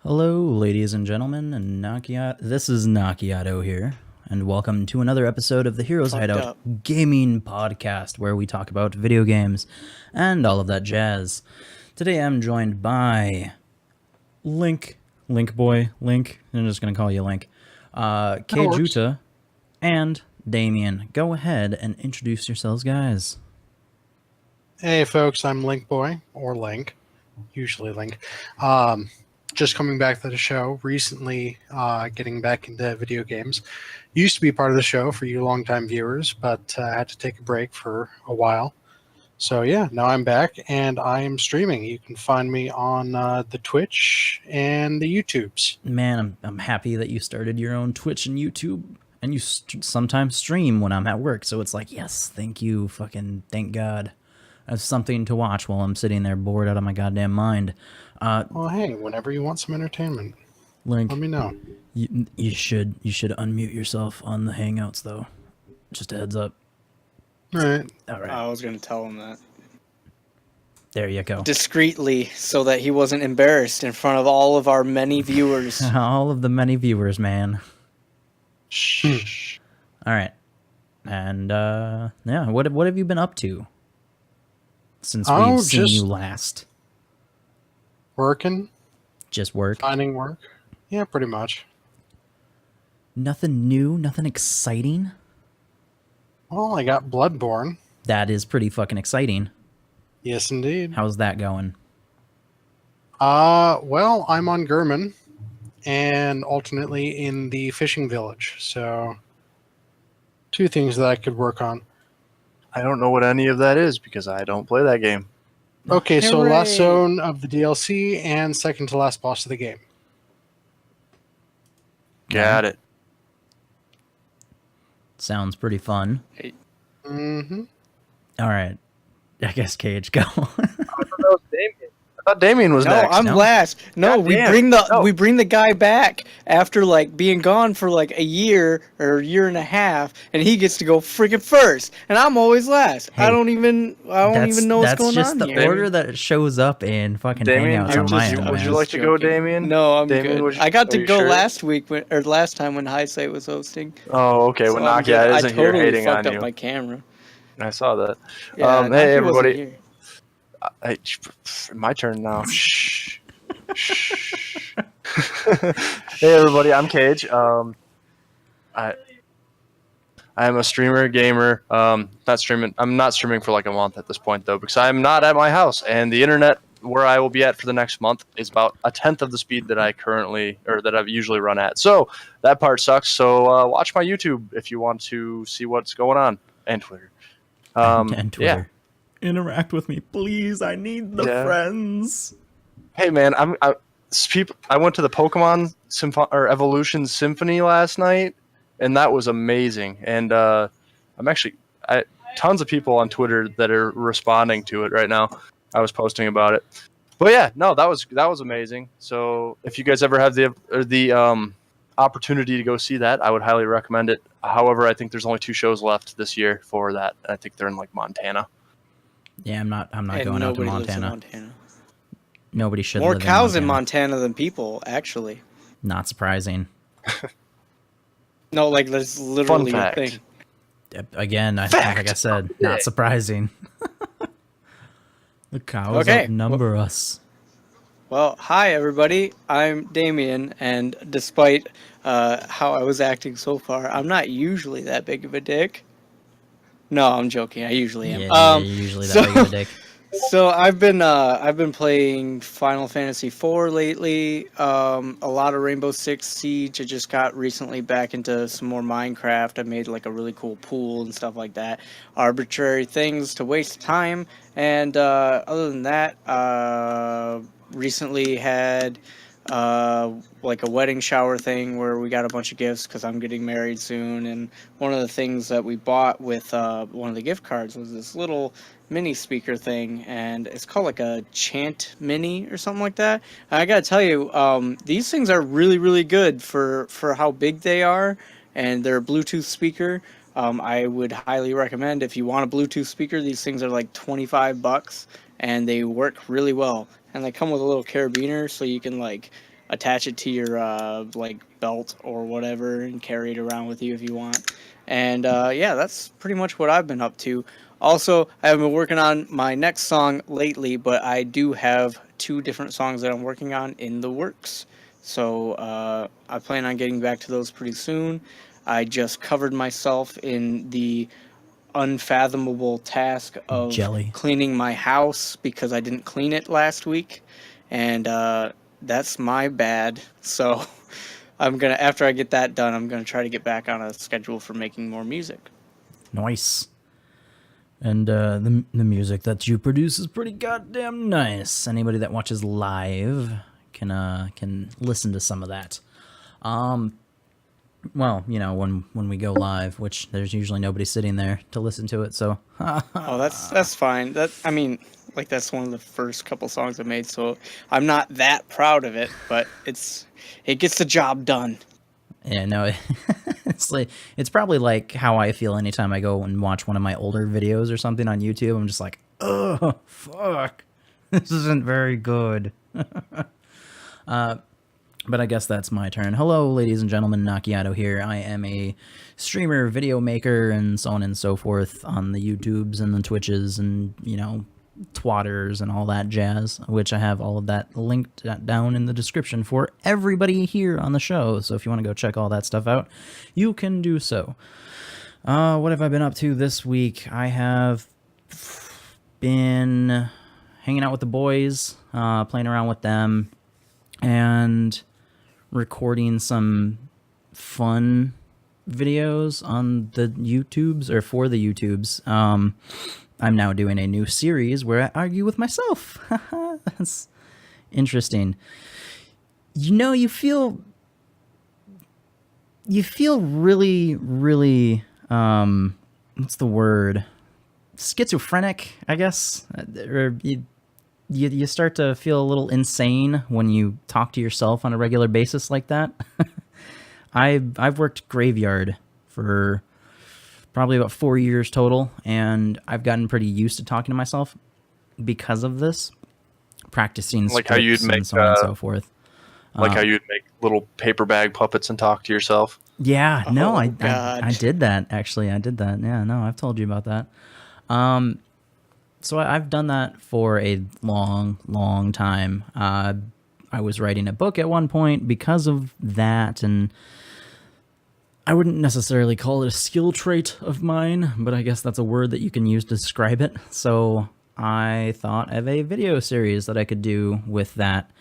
Hello, ladies and gentlemen, and Nakiato. This is Nakiato here, and welcome to another episode of the Heroes Hideout Gaming Podcast, where we talk about video games and all of that jazz. Today I'm joined by Link Boy, Link, I'm just going to call you Link, KageUta, and Damien. Go ahead and introduce yourselves, guys. Hey folks, I'm Link Boy, or Link, usually Link. Just coming back to the show recently, getting back into video games. Used to be part of the show for you longtime viewers, but I had to take a break for a while. So yeah, now I'm back and I am streaming. You can find me on the Twitch and the YouTubes. Man, I'm happy that you started your own Twitch and YouTube, and you sometimes stream when I'm at work, so it's like, yes, thank you, fucking thank God. I have something to watch while I'm sitting there bored out of my goddamn mind. Well, hey, whenever you want some entertainment, Link, let me know. You should unmute yourself on the Hangouts, though. Just a heads up. All right. I was going to tell him that. There you go. Discreetly, so that he wasn't embarrassed in front of all of our many viewers. All of the many viewers, man. Shh. All right. And, yeah, what have you been up to since we've seen you last? Working. Just work? Finding work. Yeah, pretty much. Nothing new? Nothing exciting? Well, I got Bloodborne. That is pretty fucking exciting. Yes, indeed. How's that going? Well, I'm on Gurman and alternately in the fishing village. So, two things that I could work on. I don't know what any of that is because I don't play that game. Okay, so Hooray. last zone of the DLC and second to last boss of the game. Got it. Sounds pretty fun. Mm-hmm. All right. I guess Cage, go. I thought Damien was No, next. I'm last. No, God we damn. bring the guy back after like being gone for like a year or a year and a half, and he gets to go freaking first, and I'm always last. Hey, I don't even know what's going on That's just the here. order that it shows up in fucking Damien, Hangouts on my end, would you man. like to go, Joking. Damien? No, I'm Damien, good. I got are to you go sure? last time when Highsight was hosting. Oh, okay. So When I'm good. Nakiato isn't I totally here hating fucked on up you. my camera. I saw that. Yeah, Hey, Naki wasn't everybody. here. Hey, my turn now. Shh. Shh. Hey, everybody. I'm Cage. I am a streamer, gamer. Not streaming. I'm not streaming for like a month at this point though, because I'm not at my house, and the internet where I will be at for the next month is about a tenth of the speed that that I've usually run at. So that part sucks. So watch my YouTube if you want to see what's going on, and Twitter. And Twitter. Yeah. Interact with me, please. I need the friends. Hey man, I went to the Pokemon Evolution Symphony last night, and that was amazing. And tons of people on Twitter that are responding to it right now. I was posting about it, but yeah, no, that was amazing. So if you guys ever have the opportunity to go see that, I would highly recommend it. However, I think there's only 2 shows left this year for that. I think they're in like Montana. Yeah, I'm not And going out to nobody lives in Montana. Montana. Nobody should More live cows in in Montana. Montana than people, actually. Not surprising. No, like that's literally a fact. thing. Again, like I said, not surprising. The cows Okay. outnumber us. Well, hi everybody. I'm Damien, and despite how I was acting so far, I'm not usually that big of a dick. No, I'm joking. I usually am. Yeah, you're usually that big of a dick. So I've been playing Final Fantasy IV lately. A lot of Rainbow Six Siege. I just got recently back into some more Minecraft. I made like a really cool pool and stuff like that. Arbitrary things to waste time. And other than that, recently had like a wedding shower thing where we got a bunch of gifts because I'm getting married soon. And one of the things that we bought with one of the gift cards was this little mini speaker thing, and it's called like a Chant Mini or something like that. And I gotta tell you, these things are really, really good for how big they are, and they're a Bluetooth speaker. I would highly recommend if you want a Bluetooth speaker. These things are like $25, and they work really well. And they come with a little carabiner, so you can like attach it to your like belt or whatever and carry it around with you if you want. And yeah, that's pretty much what I've been up to. Also, I haven't been working on my next song lately, but I do have 2 different songs that I'm working on in the works. So I plan on getting back to those pretty soon. I just covered myself in the unfathomable task of cleaning my house because I didn't clean it last week. And that's my bad. So after I get that done, I'm gonna try to get back on a schedule for making more music. Nice. And the music that you produce is pretty goddamn nice. Anybody that watches live can listen to some of that. Well, you know, when we go live, which there's usually nobody sitting there to listen to it, so. Oh, that's fine. That's one of the first couple songs I made, so I'm not that proud of it, but it gets the job done. Yeah, no, it's probably like how I feel anytime I go and watch one of my older videos or something on YouTube. I'm just like, oh, fuck, this isn't very good. But I guess that's my turn. Hello, ladies and gentlemen, Nakiato here. I am a streamer, video maker, and so on and so forth on the YouTubes and the Twitches and, you know, twatters and all that jazz, which I have all of that linked down in the description for everybody here on the show. So if you want to go check all that stuff out, you can do so. What have I been up to this week? I have been hanging out with the boys, playing around with them, and recording some fun videos on the YouTubes, or for the YouTubes. I'm now doing a new series where I argue with myself. That's interesting. You know, you feel really, really, what's the word? Schizophrenic, I guess. Or you start to feel a little insane when you talk to yourself on a regular basis like that. I've worked graveyard for probably about 4 years total, and I've gotten pretty used to talking to myself because of this, practicing like how you'd make and so on and so forth. Like how you'd make little paper bag puppets and talk to yourself. Yeah, no, I did that, actually. I did that. Yeah, no, I've told you about that. So I've done that for a long, long time. I was writing a book at one point because of that, and I wouldn't necessarily call it a skill trait of mine, but I guess that's a word that you can use to describe it. So I thought of a video series that I could do with that.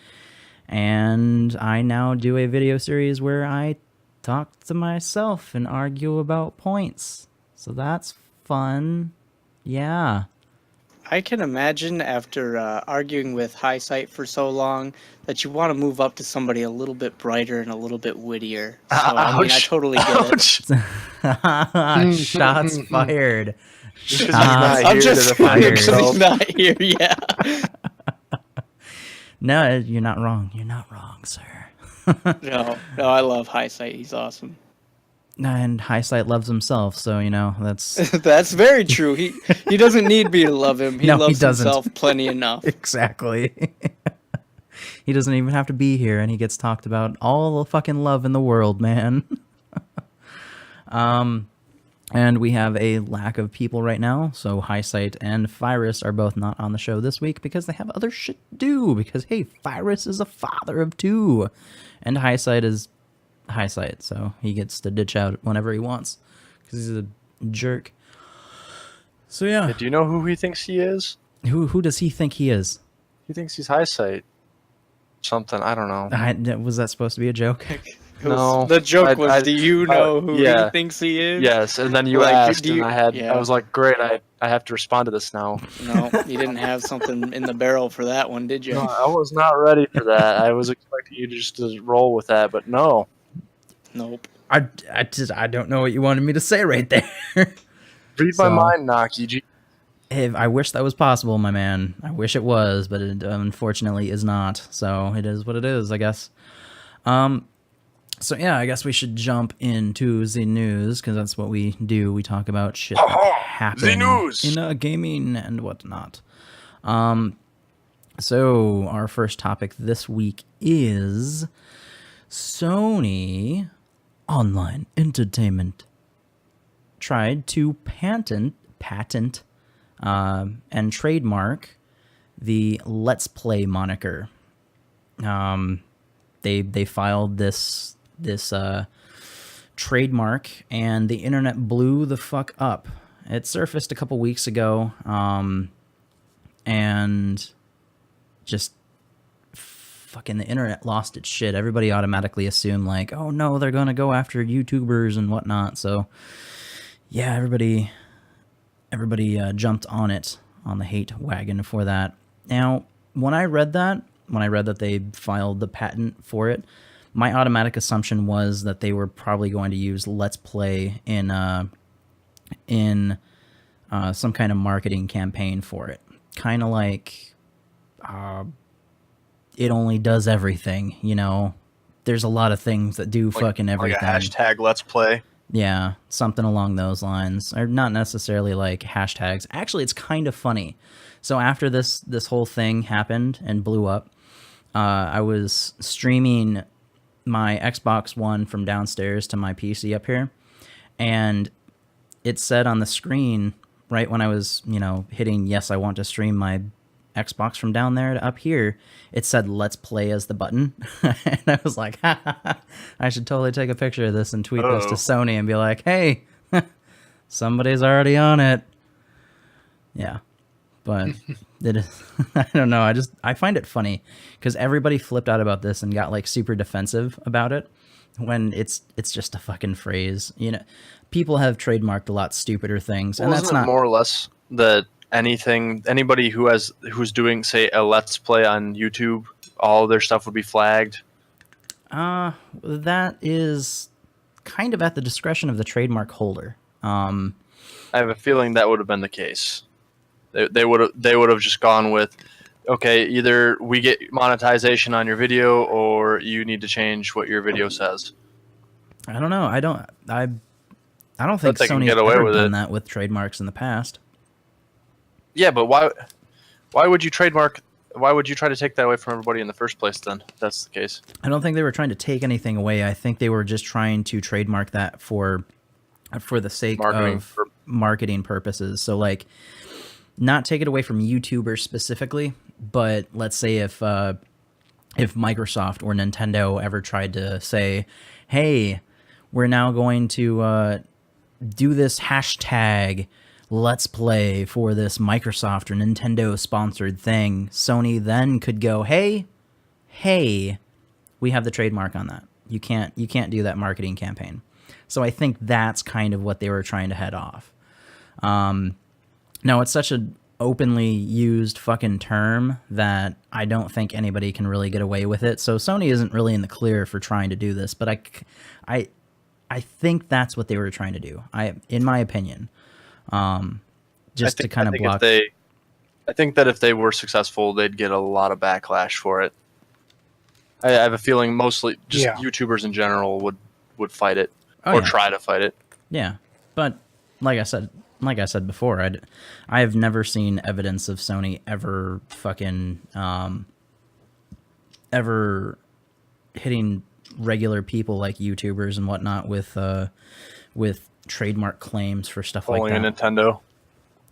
And I now do a video series where I talk to myself and argue about points. So that's fun. Yeah. I can imagine after arguing with Highsight for so long that you want to move up to somebody a little bit brighter and a little bit wittier. So, I mean, I totally get it. Shots fired. I'm just because he's not here, yeah. No, you're not wrong. You're not wrong, sir. No, I love Highsight. He's awesome. And Highsight loves himself, so, you know, that's... That's very true. He doesn't need me to love him. He loves himself plenty enough. Exactly. He doesn't even have to be here, and he gets talked about all the fucking love in the world, man. And we have a lack of people right now, so Highsight and Phyrus are both not on the show this week because they have other shit to do, because, hey, Phyrus is a father of 2, and Highsight is Highsight, so he gets to ditch out whenever he wants because he's a jerk. So yeah. Do you know who he thinks he is? Who does he think he is? He thinks he's Highsight. Something, I don't know. Was that supposed to be a joke? No. The joke was, do you know who he thinks he is? Yes, and then you asked, and I was like, great, I have to respond to this now. No, you didn't have something in the barrel for that one, did you? No, I was not ready for that. I was expecting you just to roll with that, but no. Nope. I don't know what you wanted me to say right there. Read my mind, Naki. I wish that was possible, my man. I wish it was, but it unfortunately is not. So it is what it is, I guess. So yeah, I guess we should jump into the news, because that's what we do. We talk about shit that happens in gaming and whatnot. So our first topic this week is Sony Online Entertainment tried to patent and trademark the Let's Play moniker. They filed this trademark, and the internet blew the fuck up. It surfaced a couple weeks ago, and just fucking the internet lost its shit. Everybody automatically assumed like, oh no, they're gonna go after YouTubers and whatnot. So yeah, everybody jumped on the hate wagon for that. Now, when I read that they filed the patent for it, my automatic assumption was that they were probably going to use Let's Play in some kind of marketing campaign for it. Kind of like It Only Does Everything, you know? There's a lot of things that do fucking everything. Like a hashtag Let's Play. Yeah, something along those lines. Or not necessarily like hashtags. Actually, it's kind of funny. So after this whole thing happened and blew up, I was streaming my Xbox One from downstairs to my PC up here, and it said on the screen right when I was, hitting yes, I want to stream my Xbox from down there to up here, it said Let's Play as the button. And I was like, I should totally take a picture of this and tweet this to Sony and be like, hey, somebody's already on it. Yeah. But it is, I don't know. I find it funny because everybody flipped out about this and got like super defensive about it when it's just a fucking phrase. People have trademarked a lot stupider things, and that's not more or less that anybody who's doing, say, a Let's Play on YouTube, all their stuff would be flagged. That is kind of at the discretion of the trademark holder. I have a feeling that would have been the case. They would have just gone with, okay, either we get monetization on your video or you need to change what your video says. I don't know. I don't think Sony has ever done that with trademarks in the past. Yeah, but why would you trademark? Why would you try to take that away from everybody in the first place then, if that's the case? I don't think they were trying to take anything away. I think they were just trying to trademark that for the sake of marketing purposes. So like, not take it away from YouTubers specifically, but let's say if Microsoft or Nintendo ever tried to say, hey, we're now going to do this hashtag Let's Play for this Microsoft or Nintendo sponsored thing, Sony then could go, hey, we have the trademark on that. You can't do that marketing campaign. So I think that's kind of what they were trying to head off. Now, it's such an openly used fucking term that I don't think anybody can really get away with it. So Sony isn't really in the clear for trying to do this, but I think that's what they were trying to do. In my opinion, just to kind of block. I think that if they were successful, they'd get a lot of backlash for it. I have a feeling mostly just YouTubers in general would fight it or try to fight it. Yeah, but like I said before, I have never seen evidence of Sony ever fucking ever hitting regular people like YouTubers and whatnot with trademark claims for stuff like that. Pulling a Nintendo.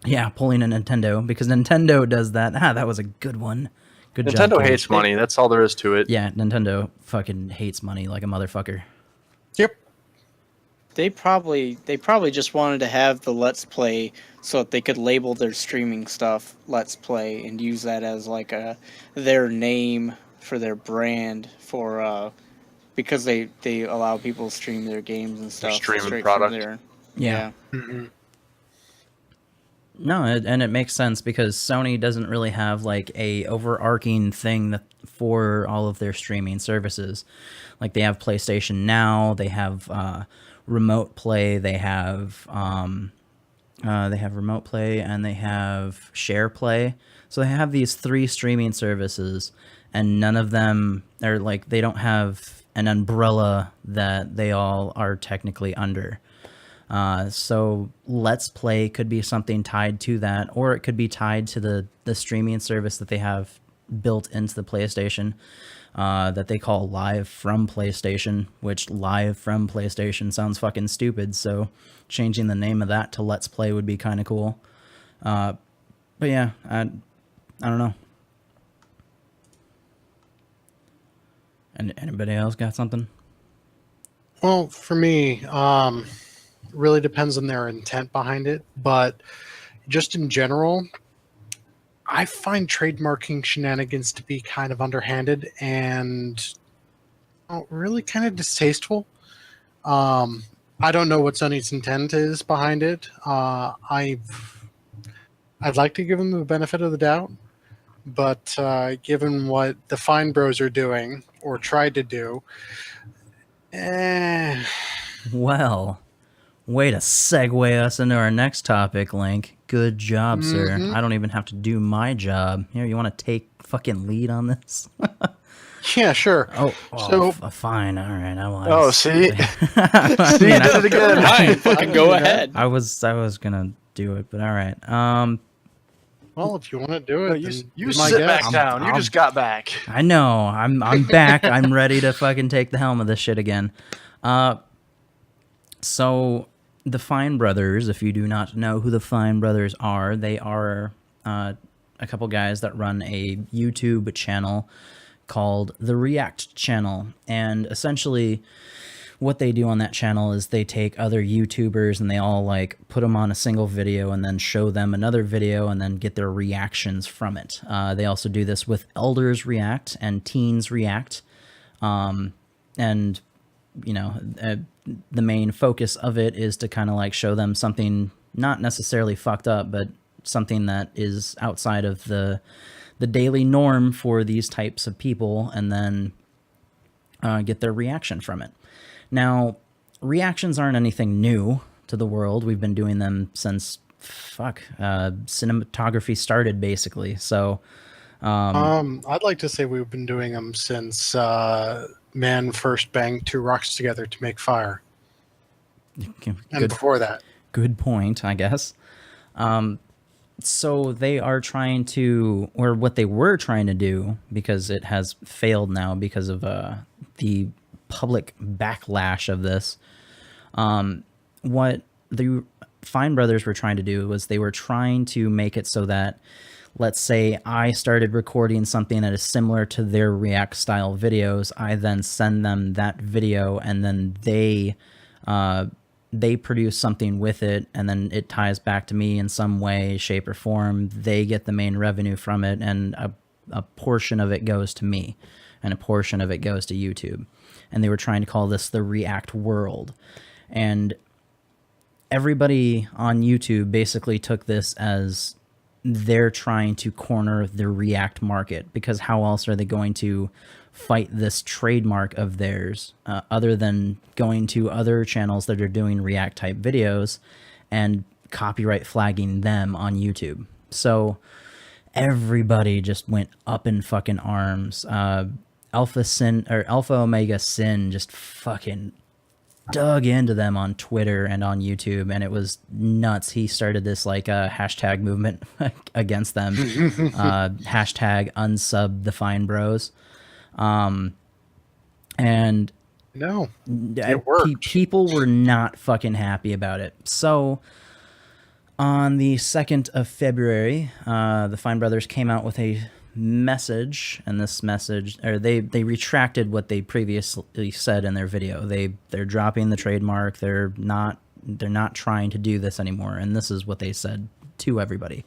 Yeah, pulling a Nintendo, because Nintendo does that. That was a good one. Good job. Nintendo hates money. That's all there is to it. Yeah, Nintendo fucking hates money like a motherfucker. Yep. They probably just wanted to have the Let's Play so that they could label their streaming stuff Let's Play and use that as like their name for their brand for because they allow people to stream their games and stuff. Their streaming product. Yeah. Mm-hmm. No, and it makes sense because Sony doesn't really have like a overarching thing for all of their streaming services. Like they have PlayStation Now, they have Remote Play, they have Remote Play, and they have Share Play. So they have these 3 streaming services, and none of them are like, they don't have an umbrella that they all are technically under. So Let's Play could be something tied to that, or it could be tied to the streaming service that they have built into the PlayStation that they call Live from PlayStation, which Live from PlayStation sounds fucking stupid, so changing the name of that to Let's Play would be kind of cool. But yeah, I don't know. And anybody else got something? Well, for me, really depends on their intent behind it, but just in general, I find trademarking shenanigans to be kind of underhanded and really kind of distasteful. I don't know what Sony's intent is behind it. I'd like to give them the benefit of the doubt, but given what the Fine Bros are doing or tried to do, Well, way to segue us into our next topic, Link. Good job, sir. I don't even have to do my job. Here, you want to take fucking lead on this? Yeah, sure. Fine. All right. See? See, I you did it again. Fine, fucking go ahead. I was gonna do it, but all right. Well, if you want to do it, You sit back down. You just got back. I know. I'm back. I'm ready to fucking take the helm of this shit again. So the Fine Brothers, if you do not know who the Fine Brothers are, they are a couple guys that run a YouTube channel called the React channel. And essentially what they do on that channel is they take other YouTubers and they all like put them on a single video and then show them another video and then get their reactions from it. They also do this with Elders React and Teens React. And, you know, the main focus of it is to kind of like show them something not necessarily fucked up, but something that is outside of the daily norm for these types of people, and then get their reaction from it. Now, reactions aren't anything new to the world. We've been doing them since cinematography started, basically. So, I'd like to say we've been doing them since man first banged two rocks together to make fire, and before that. Good point, I guess. So they are trying to, or what they were trying to do, because it has failed now because of the public backlash of this. What the Fine Brothers were trying to do was they were trying to make it so that, let's say I started recording something that is similar to their React style videos. I then send them that video, and then they produce something with it, and then it ties back to me in some way, shape, or form. They get the main revenue from it, and a portion of it goes to me, and a portion of it goes to YouTube. And they were trying to call this the React world. And everybody on YouTube basically took this as they're trying to corner the React market, because how else are they going to fight this trademark of theirs other than going to other channels that are doing React type videos and copyright flagging them on YouTube? So everybody just went up in fucking arms. Alpha Omega Sin just fucking dug into them on Twitter and on YouTube, and it was nuts. He started this like hashtag movement against them. Hashtag unsub the Fine Bros. And no, it worked. People were not fucking happy about it. So on the 2nd of February, the Fine Brothers came out with a message, and this message, or they retracted what they previously said in their video. They're dropping the trademark. They're not trying to do this anymore. And this is what they said to everybody.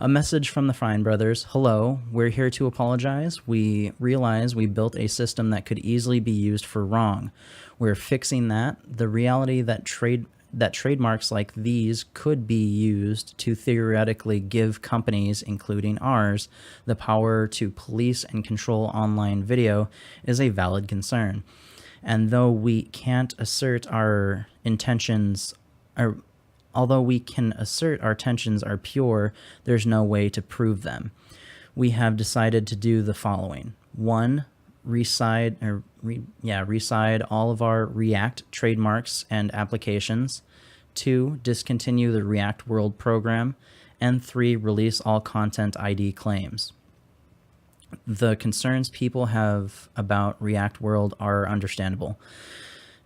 A message from the Fine Brothers. Hello, we're here to apologize. We realize we built a system that could easily be used for wrong. We're fixing that. The reality that trademarks like these could be used to theoretically give companies, including ours, the power to police and control online video is a valid concern. And though we can't assert our intentions, although we can assert our intentions are pure, there's no way to prove them. We have decided to do the following. 1, reside all of our React trademarks and applications. 2, discontinue the React World program. And 3, release all content ID claims. the concerns people have about React World are understandable,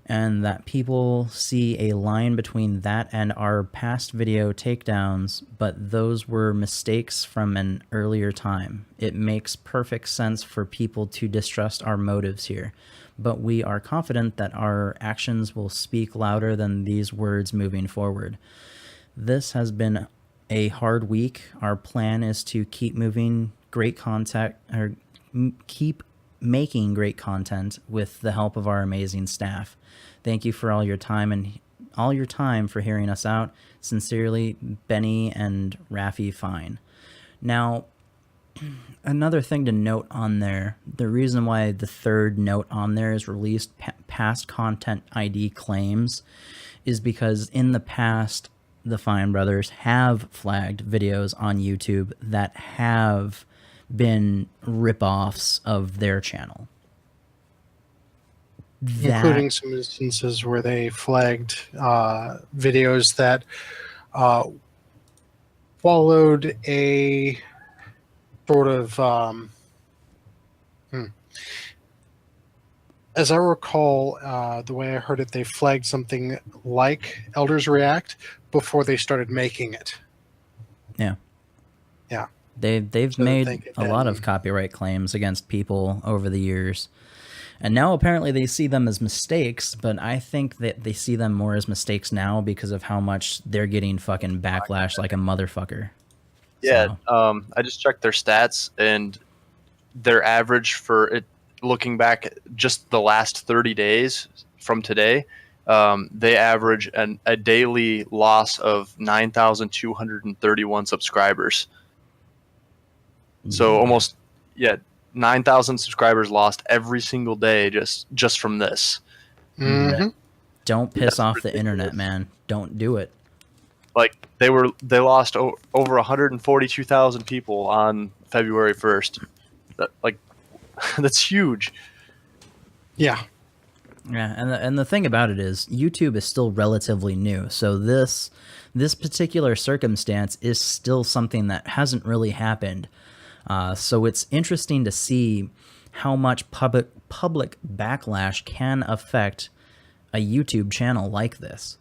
and that people see a line between that and our past video takedowns, but those were mistakes from an earlier time. It makes perfect sense for people to distrust our motives here, but we are confident that our actions will speak louder than these words moving forward. This has been a hard week. Our plan is to keep moving great content, or keep making great content with the help of our amazing staff. Thank you for all your time for hearing us out. Sincerely, Benny and Rafi Fine. Now, another thing to note on there, the reason why the third note on there is released past content ID claims is because in the past, the Fine Brothers have flagged videos on YouTube that have been rip-offs of their channel. Including some instances where they flagged videos that followed a sort of, as I recall, the way I heard it, they flagged something like Elders React before they started making it. Yeah. Yeah. They've made a lot of copyright claims against people over the years. And now apparently they see them as mistakes, but I think that they see them more as mistakes now because of how much they're getting fucking backlash like a motherfucker. Yeah, so. I just checked their stats, and their average for it, looking back just the last 30 days from today, they average a daily loss of 9,231 subscribers. So almost, 9,000 subscribers lost every single day just from this. Mm-hmm. Don't piss off the internet, man. Don't do it. Like they lost over 142,000 people on February 1st. That's huge. Yeah. Yeah, and the thing about it is YouTube is still relatively new. So this particular circumstance is still something that hasn't really happened. So it's interesting to see how much public backlash can affect a YouTube channel like this.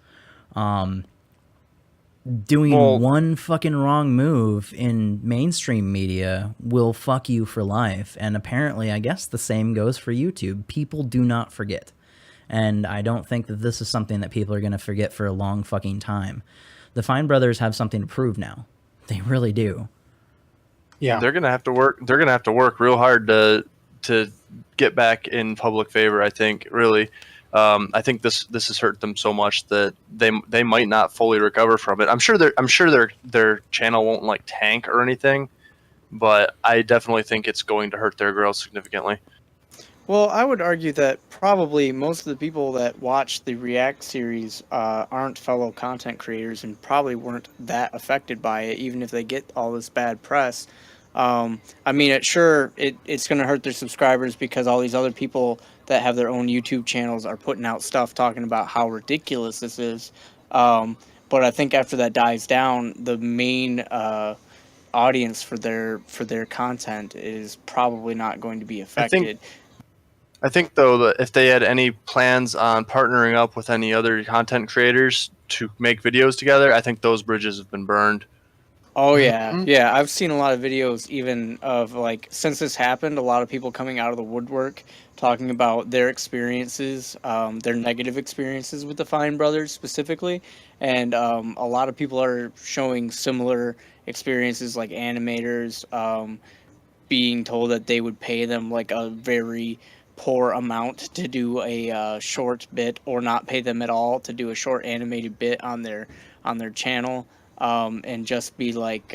Doing one fucking wrong move in mainstream media will fuck you for life. And apparently, I guess the same goes for YouTube. People do not forget. And I don't think that this is something that people are going to forget for a long fucking time. The Fine Brothers have something to prove now. They really do. Yeah, they're gonna have to work. They're gonna have to work real hard to get back in public favor. I think really. I think this has hurt them so much that they might not fully recover from it. I'm sure their channel won't like tank or anything, but I definitely think it's going to hurt their growth significantly. Well, I would argue that probably most of the people that watch the React series aren't fellow content creators and probably weren't that affected by it, even if they get all this bad press. I mean, it's going to hurt their subscribers because all these other people that have their own YouTube channels are putting out stuff talking about how ridiculous this is. But I think after that dies down, the main audience for their content is probably not going to be affected. I think though that if they had any plans on partnering up with any other content creators to make videos together, I think those bridges have been burned. Oh yeah, yeah. I've seen a lot of videos even of like since this happened, a lot of people coming out of the woodwork talking about their experiences, their negative experiences with the Fine Brothers specifically, and a lot of people are showing similar experiences, like animators being told that they would pay them like a very poor amount to do a short bit, or not pay them at all to do a short animated bit on their channel. And just be like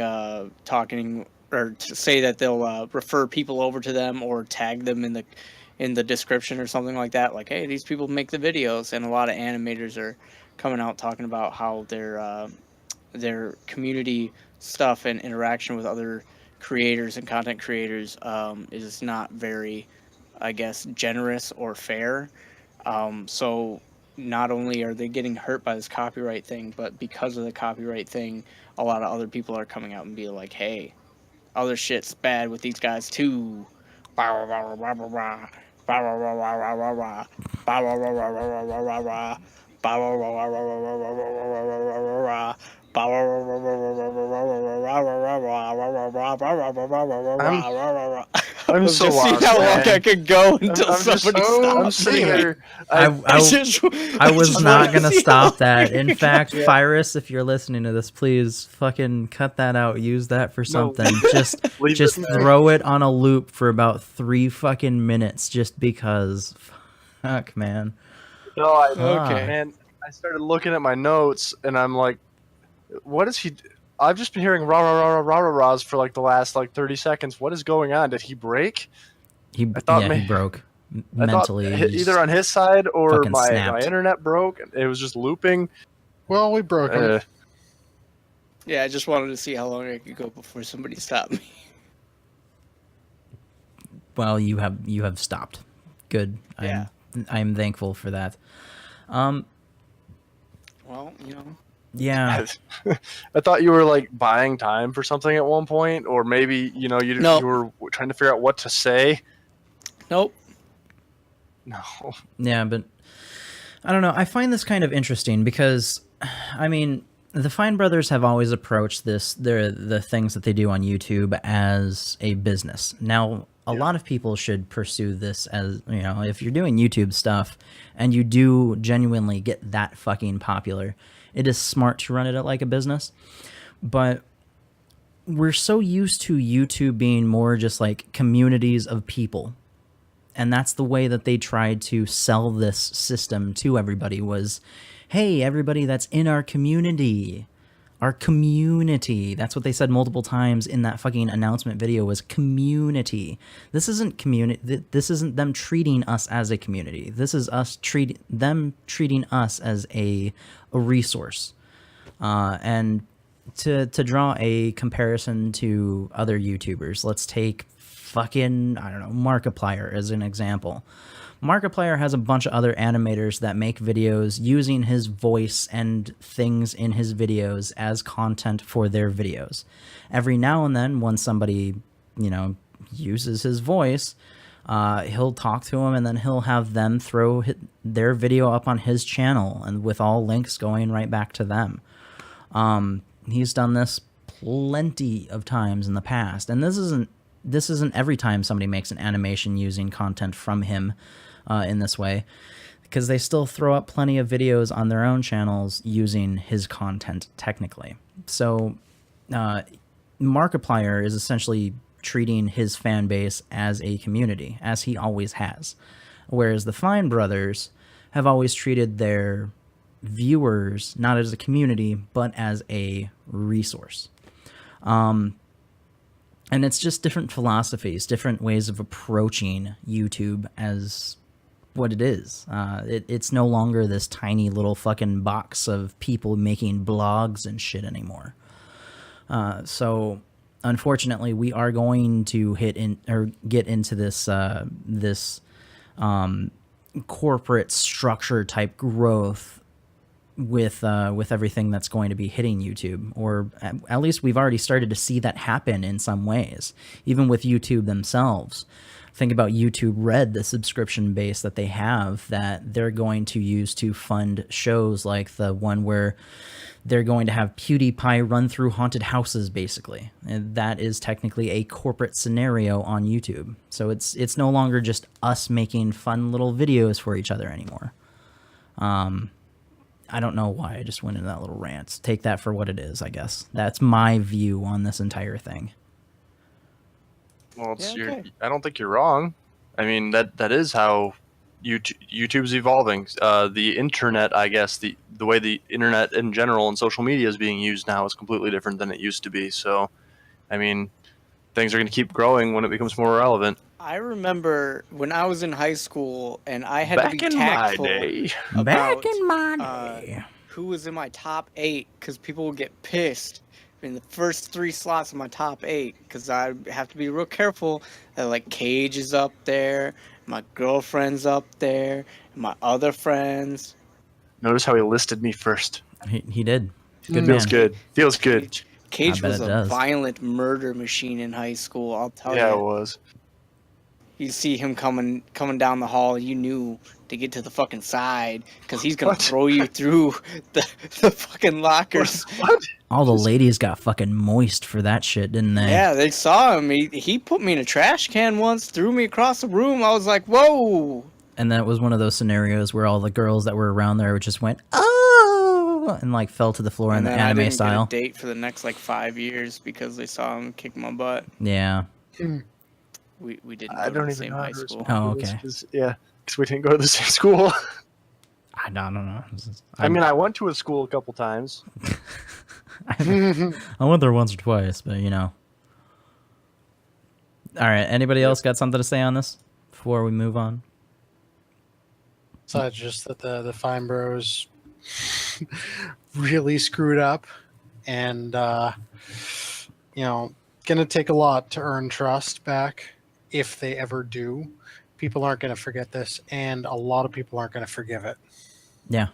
talking or to say that they'll refer people over to them or tag them in the description or something like that. Like, hey, these people make the videos, and a lot of animators are coming out talking about how their community stuff and interaction with other creators and content creators is not very, I guess, generous or fair. So not only are they getting hurt by this copyright thing, but because of the copyright thing, a lot of other people are coming out and being like, hey, other shit's bad with these guys too. I'm Let's so just see lost, how long man. I could go until somebody stops. I'm sitting here. I was just not wanted gonna see how stop that. long In I fact, could- Phyrus, if you're listening to this, please fucking cut that out. Use that for something. Just Leave just this in there. throw it on a loop for about 3 fucking minutes, just because. Fuck, man. No, I, Okay. man, I started looking at my notes, and I'm like, what is he? I've just been hearing rah rah rah rah rah rahs for like the last like 30 seconds. What is going on? Did he break? He thought he may- broke I thought mentally. he either on his side or fucking my snapped. internet broke. It was just looping. Well, we broke him. Uh, Yeah, I just wanted to see how long I could go before somebody stopped me. Well, you have stopped. Good. Yeah. I'm thankful for that. Well, Yeah. I thought you were like buying time for something at one point, or maybe you No. you were trying to figure out what to say. nope. No. Yeah, but I don't know. I find this kind of interesting because, I mean, the Fine Brothers have always approached the things that they do on YouTube as a business. Now, a lot of people should pursue this as, if you're doing YouTube stuff and you do genuinely get that fucking popular, it is smart to run it like a business. But we're so used to YouTube being more just like communities of people. And that's the way that they tried to sell this system to everybody was, hey, everybody that's in our community. Our community. That's what they said multiple times in that fucking announcement video was community. This isn't community. This isn't them treating us as a community. This is us them treating us as a resource. And to draw a comparison to other YouTubers, let's take fucking, I don't know, Markiplier as an example. Markiplier has a bunch of other animators that make videos using his voice and things in his videos as content for their videos. Every now and then, when somebody, uses his voice, he'll talk to him and then he'll have them throw their video up on his channel and with all links going right back to them. He's done this plenty of times in the past, and this isn't every time somebody makes an animation using content from him in this way, because they still throw up plenty of videos on their own channels using his content technically. So Markiplier is essentially treating his fan base as a community, as he always has, whereas the Fine Brothers have always treated their viewers not as a community but as a resource. And it's just different philosophies, different ways of approaching YouTube as what it is. It's no longer this tiny little fucking box of people making blogs and shit anymore. So, unfortunately, we are going to get into this corporate structure type growth with everything that's going to be hitting YouTube, or at least we've already started to see that happen in some ways, even with YouTube themselves. Think about YouTube Red, the subscription base that they have that they're going to use to fund shows like the one where they're going to have PewDiePie run through haunted houses, basically. And that is technically a corporate scenario on YouTube. So it's no longer just us making fun little videos for each other anymore. I don't know why I just went into that little rant. Take that for what it is, I guess. That's my view on this entire thing. Well, Yeah, okay. I don't think you're wrong. I mean, that is how YouTube's evolving. The internet, I guess, the way the internet in general and social media is being used now is completely different than it used to be. So, I mean, things are going to keep growing when it becomes more relevant. I remember when I was in high school and I had Back to be in my tactful day. about Back in my day. who was in my top 8, because people would get pissed in the first 3 slots of my top 8, because I have to be real careful that like Cage is up there, my girlfriend's up there, and my other friends. Notice how he listed me first. He did. Good Feels man. good. Feels good. Cage I bet was it a does. violent murder machine in high school, I'll tell Yeah, it you. was. you see him coming down the hall. You knew to get to the fucking side because he's gonna throw you through the fucking lockers. What? All the ladies got fucking moist for that shit, didn't they? Yeah, they saw him. He put me in a trash can once, threw me across the room. I was like, whoa. And that was one of those scenarios where all the girls that were around there just went, oh, and like fell to the floor in the anime I didn't style. Get a date for the next like 5 years because they saw him kick my butt. Yeah. We didn't I go don't to the even same know high how to school. respond Oh, to this, okay. 'cause we didn't go to the same school. I don't know. I mean, I went to a school a couple times. I went there once or twice, but you know. All right. Anybody else got something to say on this before we move on? So just that the Fine Bros really screwed up, and gonna take a lot to earn trust back if they ever do. People aren't gonna forget this, and a lot of people aren't gonna forgive it. Yeah.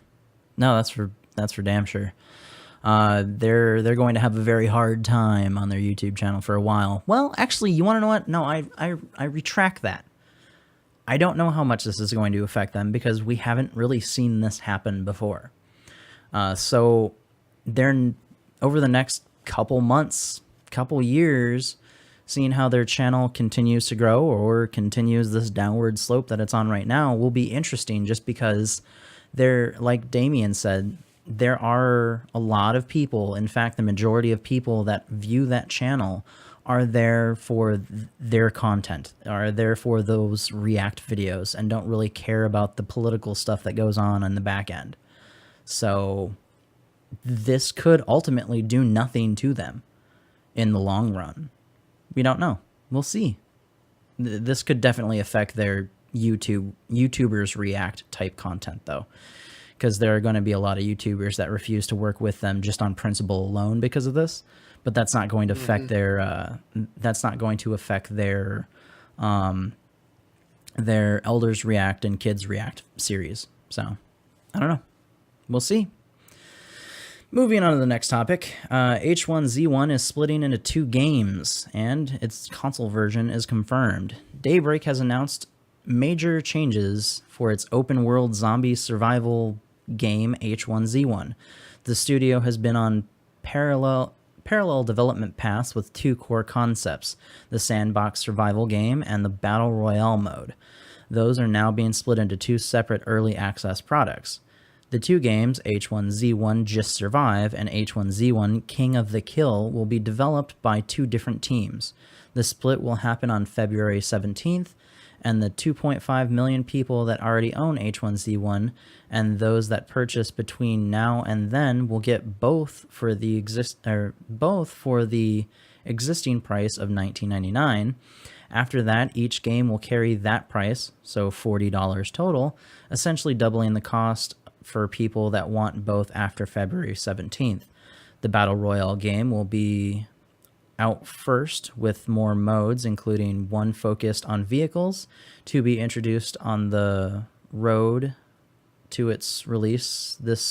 No, that's for damn sure. They're going to have a very hard time on their YouTube channel for a while. Well, actually, you want to know what? No, I retract that. I don't know how much this is going to affect them because we haven't really seen this happen before. So they're over the next couple months, couple years, seeing how their channel continues to grow or continues this downward slope that it's on right now will be interesting just because they're, like Damien said, there are a lot of people, in fact, the majority of people that view that channel are there for their content, are there for those react videos, and don't really care about the political stuff that goes on in the back end. So this could ultimately do nothing to them in the long run. We don't know. We'll see. This could definitely affect their YouTubers react type content, though, because there are going to be a lot of YouTubers that refuse to work with them just on principle alone because of this. But that's not going to affect their their Elders React and Kids React series. So I don't know. We'll see. Moving on to the next topic, H1Z1 is splitting into 2 games, and its console version is confirmed. Daybreak has announced major changes for its open-world zombie survival game H1Z1. The studio has been on parallel development paths with 2 core concepts, the sandbox survival game and the battle royale mode. Those are now being split into 2 separate early access products. The 2 games, H1Z1 Just Survive and H1Z1 King of the Kill, will be developed by 2 different teams. The split will happen on February 17th, and the 2.5 million people that already own H1Z1 and those that purchase between now and then will get both for the existing price of $19.99. After that, each game will carry that price, so $40 total, essentially doubling the cost for people that want both after February 17th. The Battle Royale game will be out first with more modes, including one focused on vehicles to be introduced on the road to its release this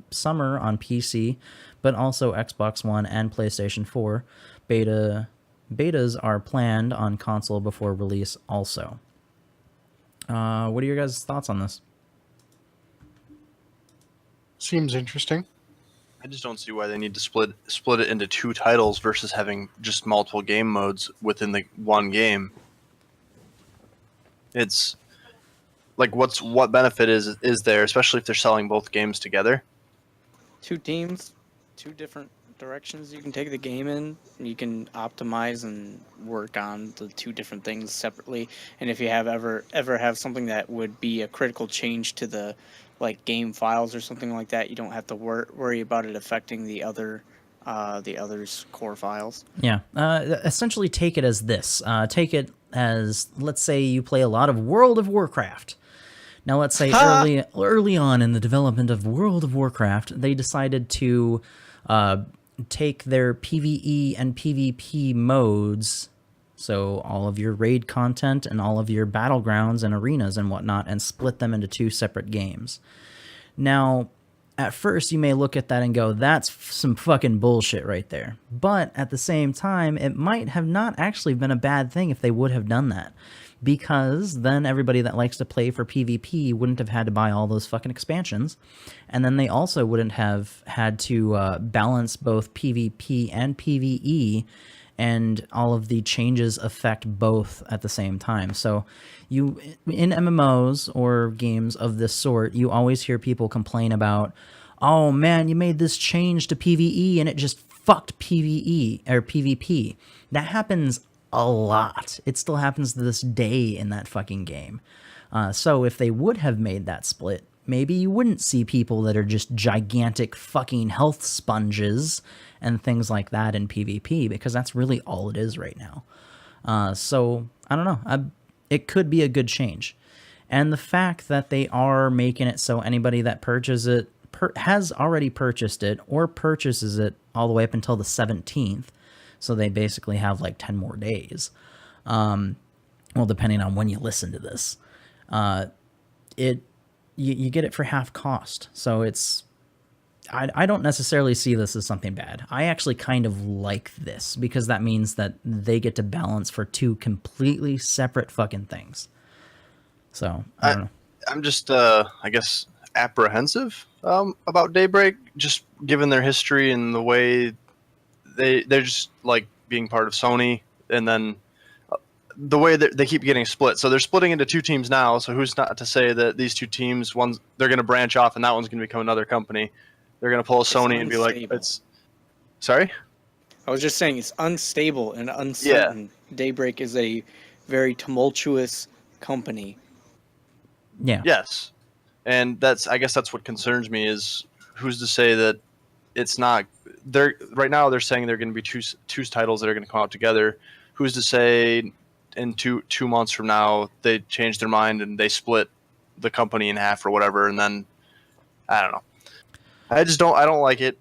summer on PC, but also Xbox One and PlayStation 4. Betas are planned on console before release also. What are your guys' thoughts on this? Seems interesting. I just don't see why they need to split it into 2 titles versus having just multiple game modes within the one game. It's like what benefit is there, especially if they're selling both games together? 2 teams, 2 different directions you can take the game in. You can optimize and work on the 2 different things separately. And if you have ever have something that would be a critical change to the like game files or something like that, you don't have to worry about it affecting the other's core files. Yeah, essentially take it as this. Take it as, let's say you play a lot of World of Warcraft. Now, let's say early on in the development of World of Warcraft, they decided to take their PvE and PvP modes, so all of your raid content and all of your battlegrounds and arenas and whatnot, and split them into 2 separate games. Now, at first you may look at that and go, that's some fucking bullshit right there. But at the same time, it might have not actually been a bad thing if they would have done that. because then everybody that likes to play for PvP wouldn't have had to buy all those fucking expansions, and then they also wouldn't have had to balance both PvP and PvE, and all of the changes affect both at the same time. So you, in MMOs or games of this sort, you always hear people complain about, oh man, you made this change to PvE and it just fucked PvE or PvP. That happens a lot. It still happens to this day in that fucking game. So if they would have made that split, maybe you wouldn't see people that are just gigantic fucking health sponges and things like that in PvP, because that's really all it is right now. So I don't know. It could be a good change. And the fact that they are making it so anybody that purchases it has already purchased it or purchases it all the way up until the 17th. So they basically have like 10 more days. Well, depending on when you listen to this, you get it for half cost. So it's, I don't necessarily see this as something bad. I actually kind of like this because that means that they get to balance for two completely separate fucking things. So I don't know. I'm just, I guess, apprehensive about Daybreak, just given their history and the way they're just like being part of Sony, and then the way that they keep getting split. So they're splitting into two teams now. So who's not to say that these two teams, they're going to branch off and that one's going to become another company. They're going to pull a Sony and be like, it's... Sorry? I was just saying it's unstable and uncertain. Yeah. Daybreak is a very tumultuous company. Yeah. Yes. And I guess that's what concerns me, is who's to say that it's not... Right now they're saying they're going to be two titles that are going to come out together. Who's to say in two months from now they change their mind and they split the company in half or whatever, and then I don't know. I don't like it.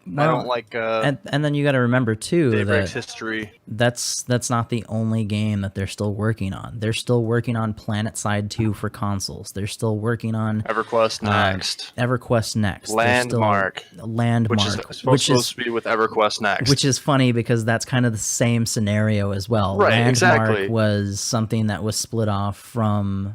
Well, I don't like and then you got to remember too Daybreak's that history. That's not the only game that they're still working on. They're still working on PlanetSide 2 for consoles. They're still working on EverQuest Next. EverQuest Next. Landmark, which is supposed to be with EverQuest Next. Which is funny because that's kind of the same scenario as well. Right, Landmark exactly. was something that was split off from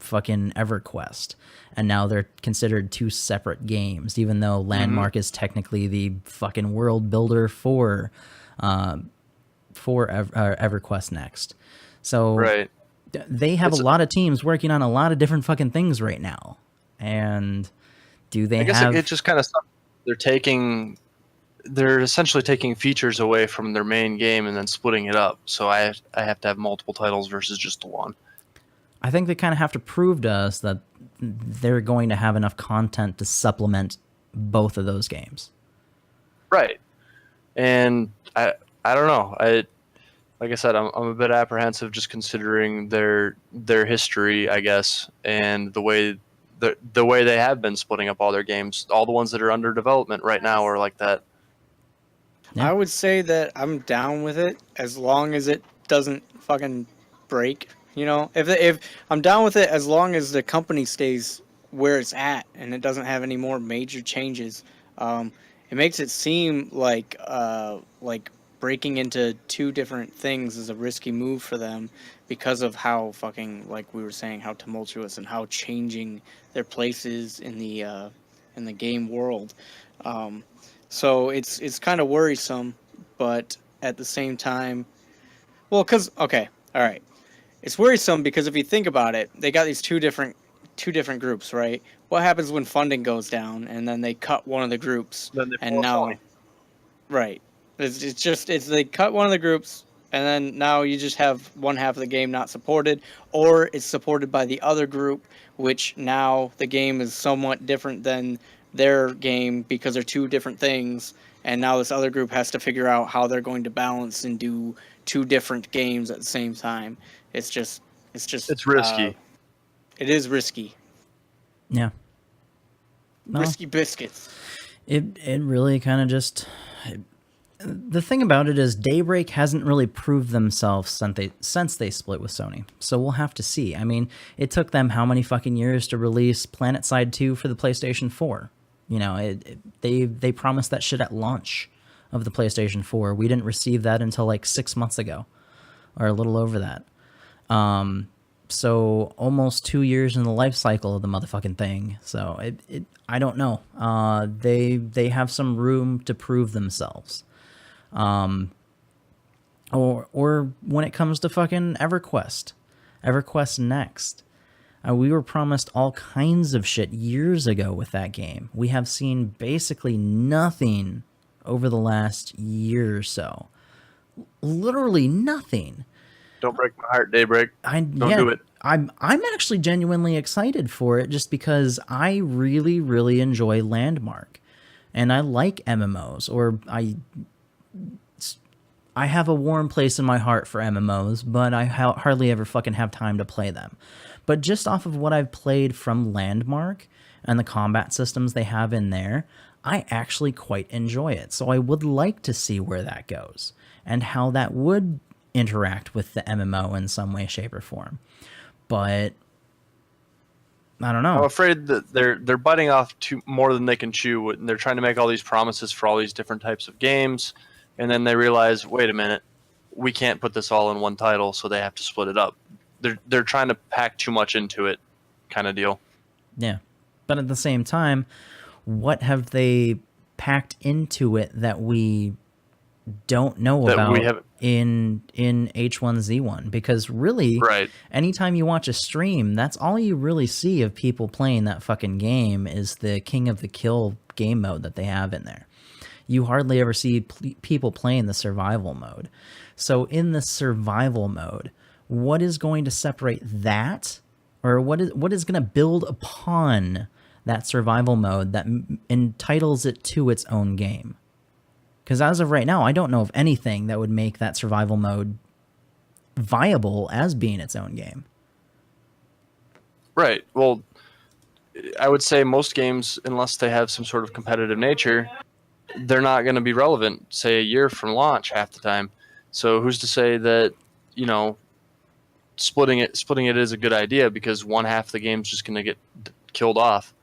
fucking EverQuest, and now they're considered two separate games, even though Landmark is technically the fucking world builder for EverQuest Next. So right. They have a lot of teams working on a lot of different fucking things right now. And I guess it just kind of sucks. They're essentially taking features away from their main game and then splitting it up. So I have to have multiple titles versus just one. I think they kind of have to prove to us that they're going to have enough content to supplement both of those games. Right. And I don't know. Like I said, I'm a bit apprehensive just considering their history, I guess, and the way they have been splitting up all their games. All the ones that are under development right now are like that. Yeah. I would say that I'm down with it as long as it doesn't fucking break. You know, if I'm down with it as long as the company stays where it's at and it doesn't have any more major changes. It makes it seem like breaking into two different things is a risky move for them because of how fucking, like we were saying, how tumultuous and how changing their place is in the game world. So it's kind of worrisome, but at the same time, well, all right. It's worrisome because if you think about it, they got these two different groups, right? What happens when funding goes down and then they cut one of the groups? And now, right? It's they cut one of the groups and then now you just have one half of the game not supported, or it's supported by the other group, which now the game is somewhat different than their game because they're two different things, and now this other group has to figure out how they're going to balance and do two different games at the same time. It's risky. It is risky. Yeah. Well, risky biscuits. It really kind of just... The thing about it is Daybreak hasn't really proved themselves since they split with Sony. So we'll have to see. I mean, it took them how many fucking years to release PlanetSide 2 for the PlayStation 4? You know, they promised that shit at launch of the PlayStation 4. We didn't receive that until like 6 months ago, or a little over that. So almost 2 years in the life cycle of the motherfucking thing. So I don't know. They have some room to prove themselves. Or when it comes to fucking EverQuest Next. We were promised all kinds of shit years ago with that game. We have seen basically nothing over the last year or so. Literally nothing. Don't break my heart, Daybreak. Don't do it. I'm actually genuinely excited for it just because I really, really enjoy Landmark. And I like MMOs, or I have a warm place in my heart for MMOs, but I hardly ever fucking have time to play them. But just off of what I've played from Landmark and the combat systems they have in there, I actually quite enjoy it. So I would like to see where that goes and how that would interact with the MMO in some way, shape, or form. But I don't know. I'm afraid that they're biting off more than they can chew. And they're trying to make all these promises for all these different types of games, and then they realize, wait a minute, we can't put this all in one title, so they have to split it up. They're trying to pack too much into it, kind of deal. Yeah, but at the same time, what have they packed into it that we don't know about in H1Z1? Because really, right, anytime you watch a stream, that's all you really see of people playing that fucking game is the King of the Kill game mode that they have in there. You hardly ever see people playing the survival mode. So in the survival mode, what is going to separate that, or what is going to build upon that survival mode that entitles it to its own game? Because as of right now, I don't know of anything that would make that survival mode viable as being its own game. Right. Well, I would say most games, unless they have some sort of competitive nature, they're not going to be relevant, say, a year from launch half the time. So who's to say that, splitting it is a good idea, because one half of the game's just going to get killed off.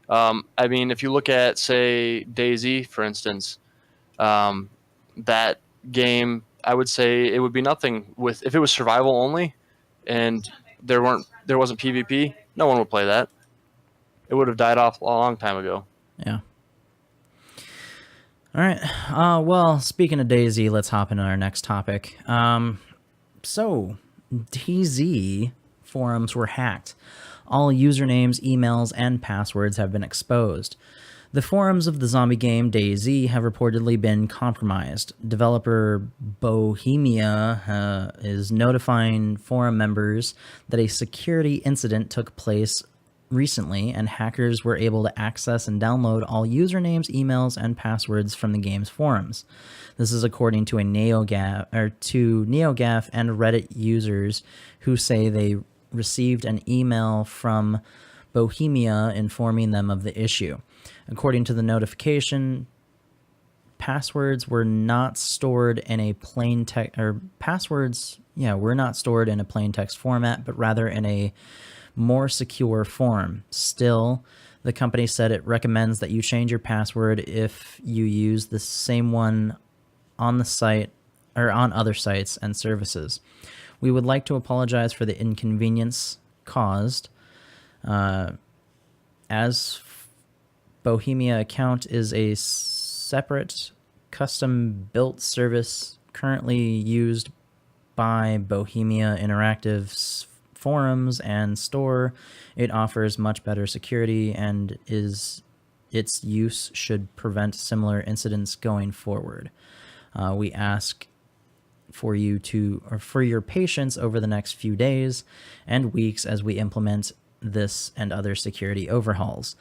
I mean, if you look at, say, DayZ, for instance, that game, I would say it would be nothing if it was survival only and there wasn't PvP, no one would play that. It would have died off a long time ago. Yeah. All right. Well, speaking of DayZ, let's hop into our next topic. So DayZ forums were hacked. All usernames, emails, and passwords have been exposed. The forums of the zombie game DayZ have reportedly been compromised. Developer Bohemia is notifying forum members that a security incident took place recently, and hackers were able to access and download all usernames, emails, and passwords from the game's forums. This is according to NeoGAF and Reddit users who say they received an email from Bohemia informing them of the issue. According to the notification, passwords were not stored in a plain text, or passwords, were not stored in a plain text format, but rather in a more secure form. Still, the company said it recommends that you change your password if you use the same one on the site or on other sites and services. We would like to apologize for the inconvenience caused. As Bohemia account is a separate custom-built service currently used by Bohemia Interactive's forums and store. It offers much better security, and its use should prevent similar incidents going forward. We ask for your patience over the next few days and weeks as we implement this and other security overhauls,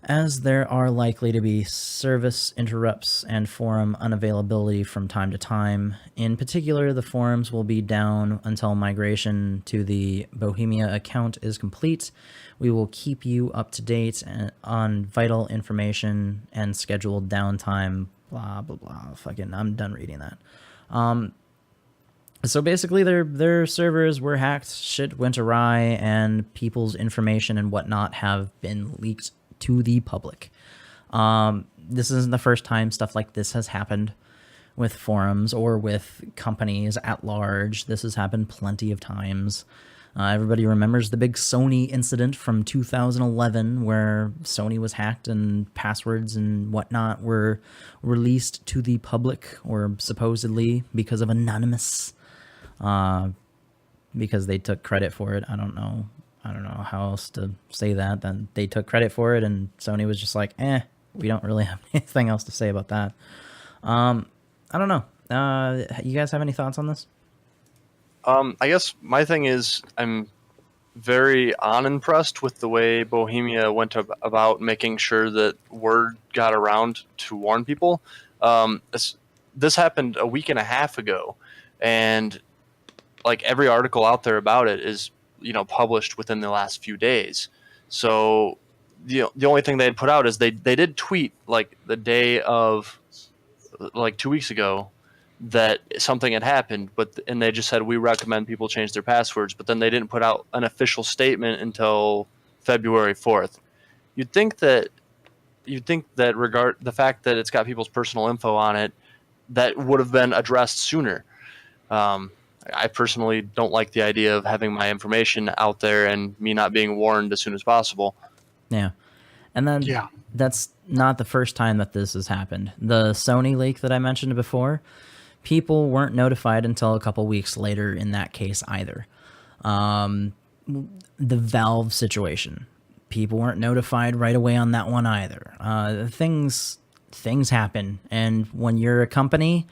as there are likely to be service interrupts and forum unavailability from time to time. In particular, the forums will be down until migration to the Bohemia account is complete. We will keep you up to date on vital information and scheduled downtime, blah, blah, blah. Fucking, I'm done reading that. So basically their servers were hacked, shit went awry, and people's information and whatnot have been leaked to the public. This isn't the first time stuff like this has happened with forums or with companies at large. This has happened plenty of times. Everybody remembers the big Sony incident from 2011 where Sony was hacked and passwords and whatnot were released to the public, or supposedly because of Anonymous, because they took credit for it. I don't know how else to say that. Then they took credit for it, and Sony was just like, we don't really have anything else to say about that. I don't know. You guys have any thoughts on this? I guess my thing is I'm very unimpressed with the way Bohemia went about making sure that word got around to warn people. This happened a week and a half ago, and like every article out there about it is, published within the last few days. So the only thing they had put out is they did tweet like the day of, like 2 weeks ago, that something had happened, and they just said, we recommend people change their passwords, but then they didn't put out an official statement until February 4th. You'd think that regard the fact that it's got people's personal info on it, that would have been addressed sooner. I personally don't like the idea of having my information out there and me not being warned as soon as possible. Yeah. And then that's not the first time that this has happened. The Sony leak that I mentioned before, people weren't notified until a couple weeks later in that case either. The Valve situation, people weren't notified right away on that one either. Things happen, and when you're a company,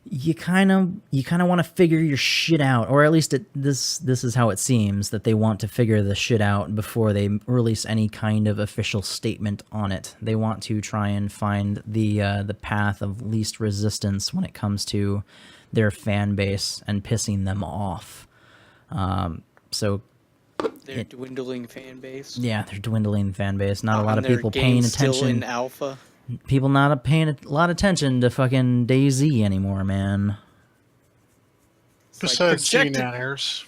you kind of want to figure your shit out, or at least this is how it seems, that they want to figure the shit out before they release any kind of official statement on it. They want to try and find the path of least resistance when it comes to their fan base and pissing them off. Dwindling fan base. Yeah, they're dwindling fan base. Not a lot of people paying attention. Still in alpha. People not paying a lot of attention to fucking DayZ anymore, man. Besides CNNers.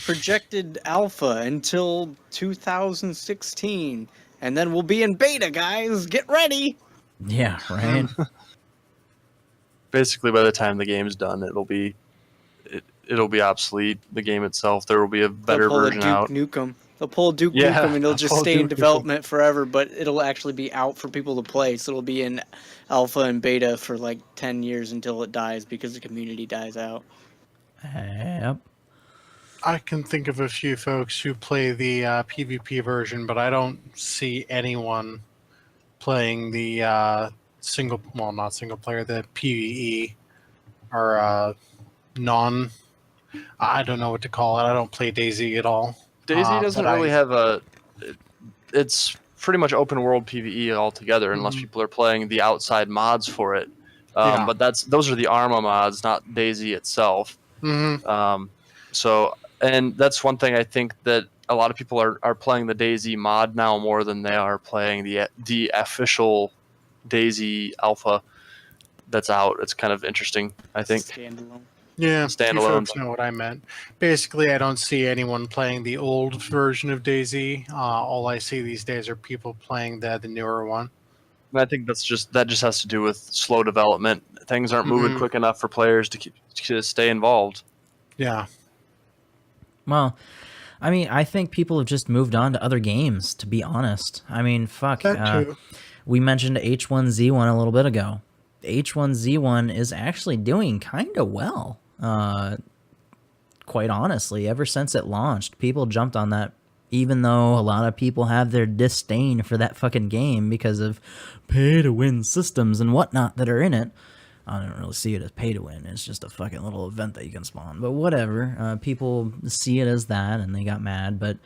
Projected alpha until 2016, and then we'll be in beta, guys. Get ready. Yeah, right. Basically, by the time the game's done, it'll be obsolete. The game itself, there will be a better version out. They'll pull Duke Nukem and it'll just stay in development forever, but it'll actually be out for people to play. So it'll be in alpha and beta for like 10 years until it dies because the community dies out. Yep. I can think of a few folks who play the PvP version, but I don't see anyone playing the not single player, the PvE or I don't know what to call it. I don't play DayZ at all. DayZ doesn't really have it's pretty much open world PvE altogether, unless people are playing the outside mods for it. But those are the Arma mods, not DayZ itself. So, and that's one thing I think that a lot of people are playing the DayZ mod now more than they are playing the official DayZ alpha that's out. It's kind of interesting, I think. Standalone. Yeah, standalone. You folks know what I meant. Basically, I don't see anyone playing the old version of DayZ. All I see these days are people playing the newer one. I think that just has to do with slow development. Things aren't moving quick enough for players to stay involved. Yeah. Well, I mean, I think people have just moved on to other games, to be honest. I mean, fuck. We mentioned H1Z1 a little bit ago. H1Z1 is actually doing kind of well. Quite honestly, ever since it launched, people jumped on that, even though a lot of people have their disdain for that fucking game because of pay-to-win systems and whatnot that are in it. I don't really see it as pay-to-win. It's just a fucking little event that you can spawn. But whatever. People see it as that, and they got mad. But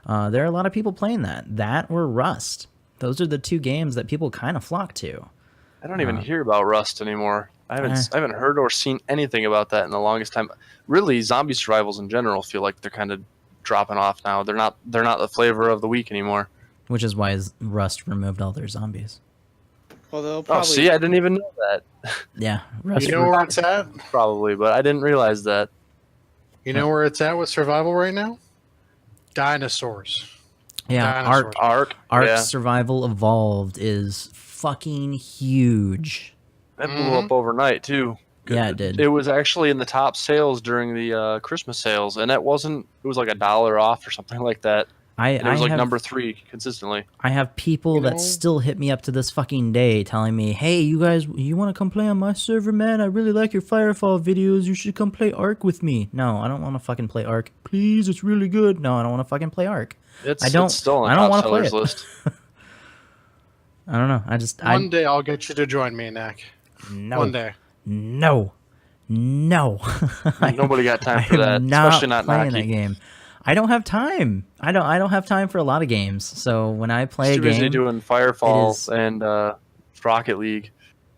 there are a lot of people playing that. That or Rust. Those are the two games that people kind of flock to. I don't even hear about Rust anymore. I haven't heard or seen anything about that in the longest time. Really, zombie survivals in general feel like they're kind of dropping off now. They're not the flavor of the week anymore. Which is why Rust removed all their zombies. Well, they'll probably... Oh, see, I didn't even know that. Yeah, Rust. You know where it's at? Probably, but I didn't realize that. You know where it's at with survival right now? Dinosaurs. Yeah, Dinosaurs. Ark Survival Evolved is fucking huge. That blew up overnight too. Yeah, it did. It was actually in the top sales during the Christmas sales, and it was like $1 off or something like that. And it was like number 3 consistently. I have people that still hit me up to this fucking day telling me, hey, you guys, you want to come play on my server, man? I really like your Firefall videos. You should come play Ark with me. No, I don't want to fucking play Ark. Please, it's really good. No, I don't want to fucking play Ark. It's still on the top sellers list. I don't know. One day I'll get you to join me, Nick. No. One day. No. Nobody got time for that, especially not playing Naki. that game. I don't have time. I don't have time for a lot of games. So when I play Too a game, busy doing Firefall and Rocket League.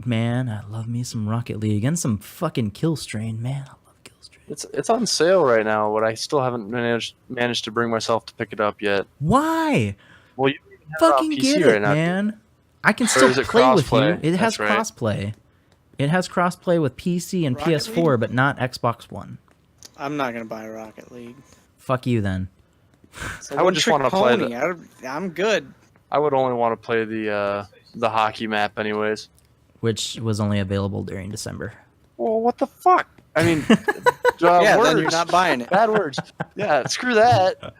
Man, I love me some Rocket League and some fucking Killstrain. Man, I love Killstrain. It's on sale right now, but I still haven't managed to bring myself to pick it up yet. Why? Well, you have it on Fucking PC get right it, now. man. I can still is it play with you. crossplay? It has That's right. crossplay. It has crossplay with PC and Rocket PS4, League? but not Xbox One. I'm not gonna buy Rocket League. Fuck you then. So I would just wanna play I'm good. I would only want to play the hockey map anyways. Which was only available during December. Well, what the fuck? I mean, Yeah, words. then you're not buying it. Bad words. Yeah, screw that.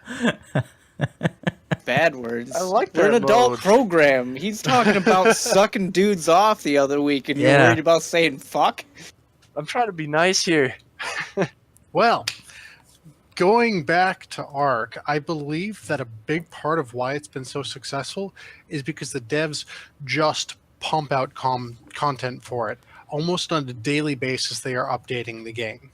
Bad words. I like We're that an adult mode. program. He's talking about sucking dudes off the other week, and you're Yeah. worried about saying fuck? I'm trying to be nice here. Well, going back to Ark, I believe that a big part of why it's been so successful is because the devs just pump out content for it. Almost on a daily basis, they are updating the game.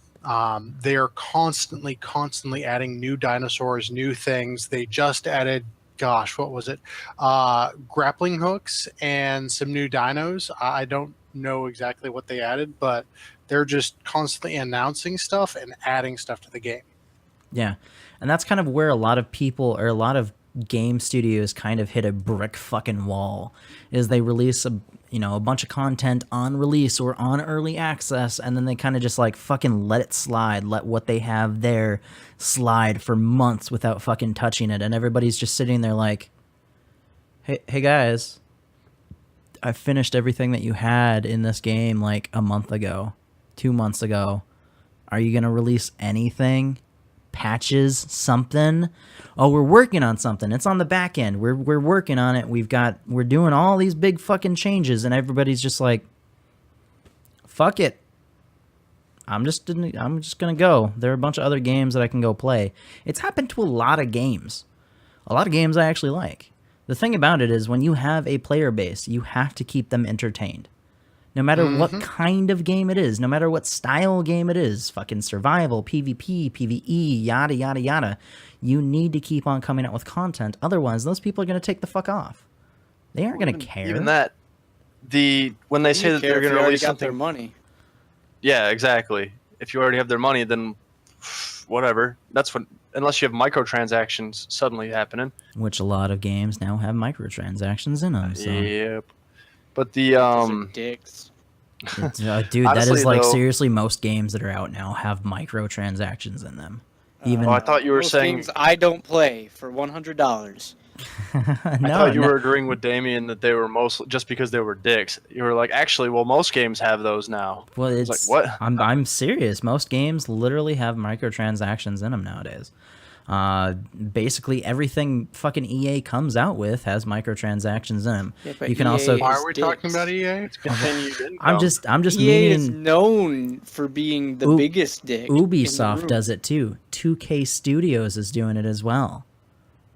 They are constantly adding new dinosaurs, new things. They just added, gosh, what was it? Grappling hooks and some new dinos. I don't know exactly what they added, but they're just constantly announcing stuff and adding stuff to the game. Yeah. And that's kind of where a lot of people or a lot of game studios kind of hit a brick fucking wall, is they release a bunch of content on release or on early access, and then they kind of just like fucking let it slide, let what they have there slide for months without fucking touching it, and everybody's just sitting there like, hey guys, I finished everything that you had in this game like a month ago, 2 months ago. Are you gonna release anything? Patches, something? Oh, we're working on something. It's on the back end. We're working on it. We're doing all these big fucking changes, and everybody's just like, fuck it. I'm just gonna go. There are a bunch of other games that I can go play. It's happened to a lot of games. A lot of games I actually like. The thing about it is when you have a player base, you have to keep them entertained. No matter what kind of game it is, no matter what style game it is, fucking survival, PvP, PvE, yada, yada, yada, you need to keep on coming out with content. Otherwise, those people are going to take the fuck off. They aren't going to care. Even that, when they say that they're going to release something, their money. Yeah, exactly. If you already have their money, then whatever. That's what. Unless you have microtransactions suddenly happening, which a lot of games now have microtransactions in them. So. Yep. But the dicks. Dude, honestly, that is like though, seriously most games that are out now have microtransactions in them. Even I thought you were most saying games I don't play for $100. I thought you were agreeing with Damien that they were mostly just because they were dicks. You were like, actually, well, most games have those now. Well, it's like, what? I'm serious. Most games literally have microtransactions in them nowadays. Basically everything fucking EA comes out with has microtransactions in them. Yeah, but you can EA also. Why are we talking about EA? It's continued income. I'm just EA is meaning known for being the biggest dick. Ubisoft does it too. 2K Studios is doing it as well.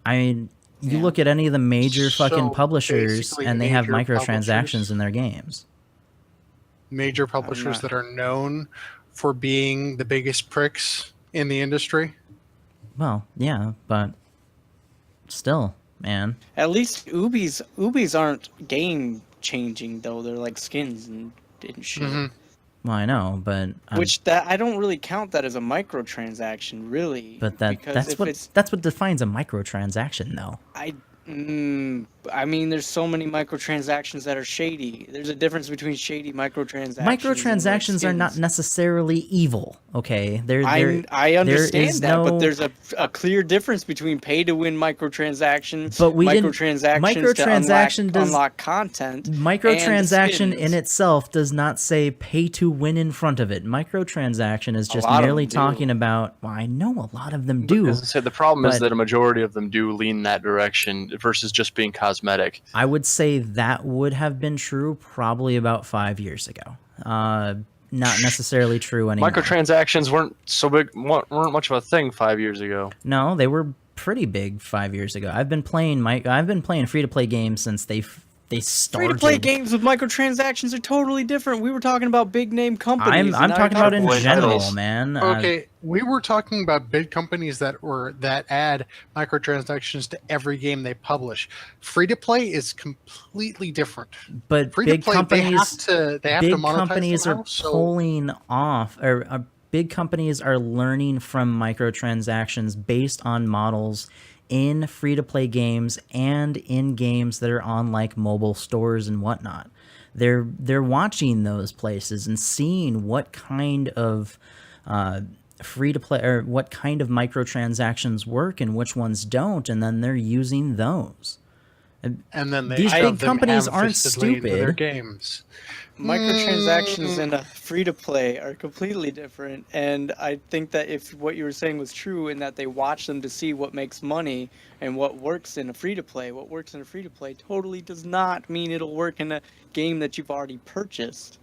I mean, you look at any of the major fucking publishers, basically and they have major microtransactions publishers. in their games. Major publishers that are known for being the biggest pricks in the industry. Well, yeah, but still, man. At least Ubis aren't game changing though. They're like skins and shit. Well, I know, but Which I don't really count that as a microtransaction, really. But that's what defines a microtransaction, though. I mean, there's so many microtransactions that are shady. There's a difference between shady microtransactions. Microtransactions are not necessarily evil. Okay, I understand that, no, but there's a clear difference between pay-to-win microtransactions, but we microtransactions to unlock content. Microtransaction in itself does not say pay to win in front of it. Microtransaction is just merely talking about. Well, I know a lot of them do. As I said, the problem is that a majority of them do lean in that direction versus just being cosmetic. I would say that would have been true probably about 5 years ago. Not necessarily true anymore. Microtransactions weren't so big, weren't much of a thing 5 years ago. No, they were pretty big 5 years ago. I've been playing free to play games since they started. Free-to-play games with microtransactions are totally different. We were talking about big-name companies. I'm talking about in general, man. Okay, we were talking about big companies that add microtransactions to every game they publish. Free-to-play is completely different. But big companies, they have to monetize companies somehow, are pulling off, or big companies are learning from microtransactions based on models in free-to-play games and in games that are on like mobile stores and whatnot. They're watching those places and seeing what kind of free-to-play or what kind of microtransactions work and which ones don't, and then they're using those. And then these big companies aren't stupid. Their games. Microtransactions and a free-to-play are completely different, and I think that if what you were saying was true in that they watch them to see what makes money and what works in a free-to-play, what works in a free-to-play totally does not mean it'll work in a game that you've already purchased.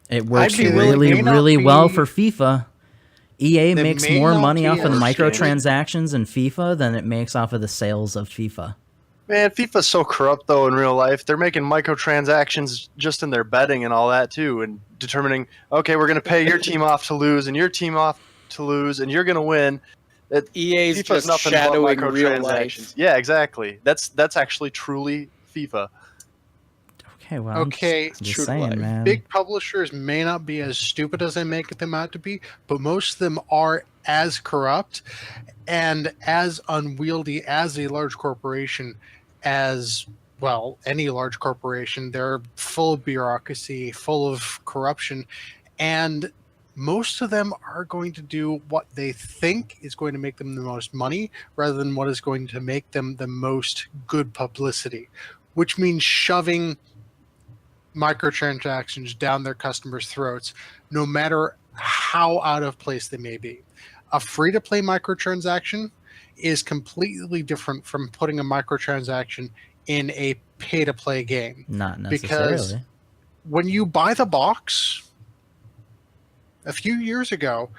It works really well for FIFA. EA makes more money off of the microtransactions in FIFA than it makes off of the sales of FIFA. Man, FIFA's so corrupt, though, in real life. They're making microtransactions just in their betting and all that, too, and determining, okay, we're going to pay your team off to lose and your team off to lose, and you're going to win. EA's FIFA's just shadowing real life. Yeah, exactly. That's actually truly FIFA. Okay, well, okay, I'm just saying, man. Big publishers may not be as stupid as they make them out to be, but most of them are as corrupt and as unwieldy as a large corporation as, well, any large corporation. They're full of bureaucracy, full of corruption, and most of them are going to do what they think is going to make them the most money rather than what is going to make them the most good publicity, which means shoving microtransactions down their customers' throats, no matter how out of place they may be. A free-to-play microtransaction is completely different from putting a microtransaction in a pay-to-play game. Not necessarily. Because when you buy the box, a few years ago,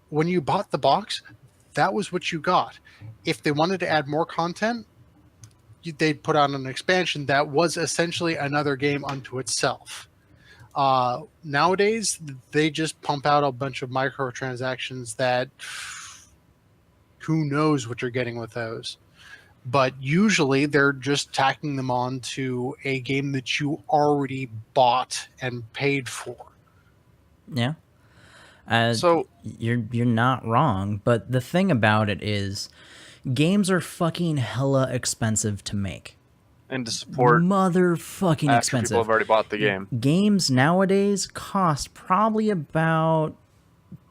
when you bought the box, that was what you got. If they wanted to add more content, they'd put on an expansion that was essentially another game unto itself. Nowadays, they just pump out a bunch of microtransactions that who knows what you're getting with those. But usually they're just tacking them on to a game that you already bought and paid for. Yeah. So you're not wrong, but the thing about it is games are fucking hella expensive to make. And to support motherfucking expensive. People have already bought the game. Games nowadays cost probably about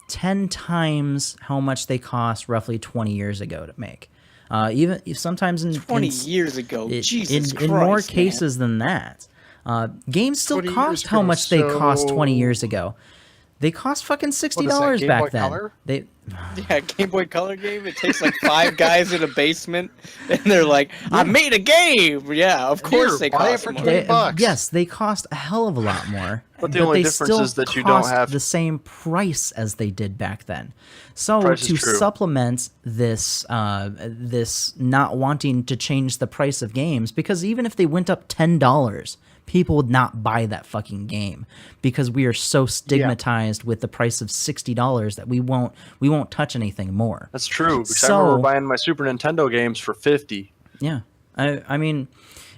10 times how much they cost roughly 20 years ago to make. Even sometimes in 20 years ago, Jesus Christ, in more cases than that. Games still cost how much they cost 20 years ago. They cost fucking $60 back then. Color? Yeah, Game Boy Color game. It takes like 5 guys in a basement, and they're like, "I made a game." Yeah, of course they cost for more. $20. Yes, they cost a hell of a lot more. But the only difference is that you don't have the same price as they did back then. So to supplement this, this not wanting to change the price of games, because even if they went up $10. People would not buy that fucking game because we are so stigmatized with the price of $60 that we won't touch anything more. That's true. Because I remember buying my Super Nintendo games for $50. Yeah, I mean,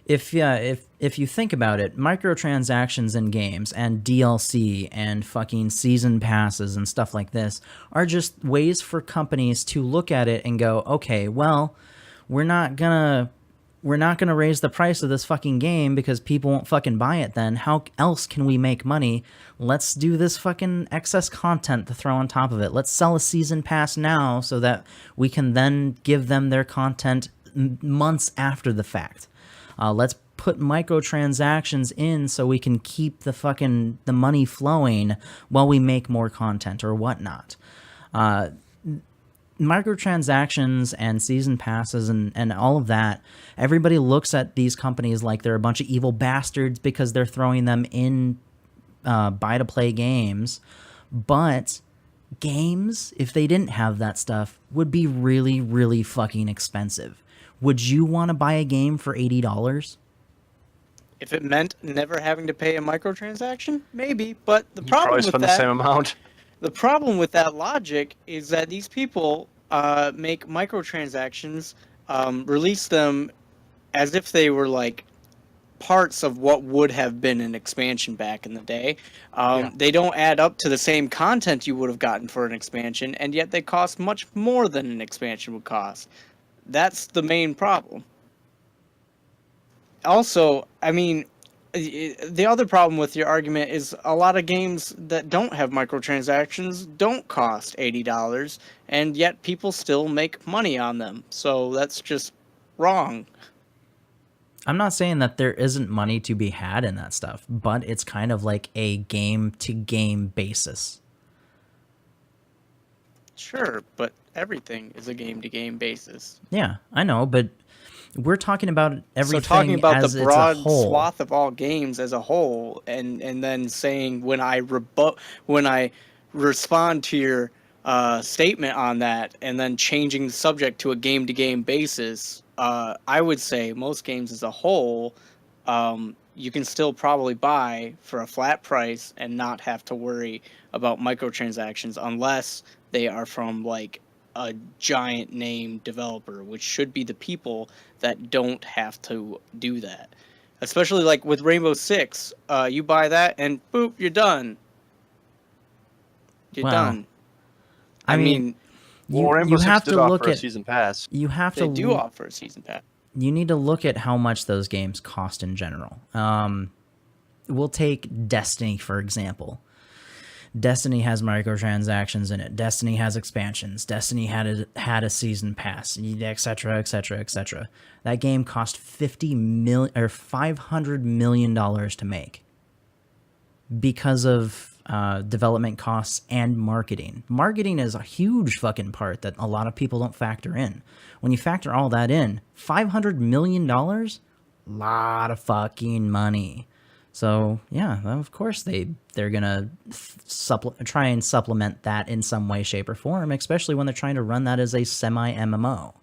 if you think about it, microtransactions in games and DLC and fucking season passes and stuff like this are just ways for companies to look at it and go, okay, well, we're not gonna we're not going to raise the price of this fucking game because people won't fucking buy it then. How else can we make money? Let's do this fucking excess content to throw on top of it. Let's sell a season pass now so that we can then give them their content months after the fact. Let's put microtransactions in so we can keep the money flowing while we make more content or whatnot. Microtransactions and season passes and all of that, everybody looks at these companies like they're a bunch of evil bastards because they're throwing them in buy-to-play games. But games, if they didn't have that stuff, would be really, really fucking expensive. Would you want to buy a game for $80? If it meant never having to pay a microtransaction, maybe. But the problem with spend that, the same amount. The problem with that logic is that these people make microtransactions, release them as if they were like parts of what would have been an expansion back in the day. They don't add up to the same content you would have gotten for an expansion, and yet they cost much more than an expansion would cost. That's the main problem. Also, I mean, the other problem with your argument is a lot of games that don't have microtransactions don't cost $80, and yet people still make money on them. So that's just wrong. I'm not saying that there isn't money to be had in that stuff, but it's kind of like a game-to-game basis. Sure, but everything is a game-to-game basis. Yeah, I know, but we're talking about everything so talking about as the broad it's a whole. swath of all games as a whole, and then saying when I respond to your statement on that, and then changing the subject to a game-to-game basis, I would say most games as a whole, you can still probably buy for a flat price and not have to worry about microtransactions unless they are from like a giant name developer, which should be the people that don't have to do that. Especially like with Rainbow Six, you buy that and boop, you're done. You're done. I mean, Rainbow Six have did to offer look a at season pass. You have They to do offer a season pass. You need to look at how much those games cost in general. We'll take Destiny, for example. Destiny has microtransactions in it. Destiny has expansions. Destiny had a season pass, etc., etc., etc. That game cost $500 million to make because of development costs and marketing. Marketing is a huge fucking part that a lot of people don't factor in. When you factor all that in, $500 million, lot of fucking money. So yeah, of course they're gonna try and supplement that in some way, shape, or form, especially when they're trying to run that as a semi-MMO.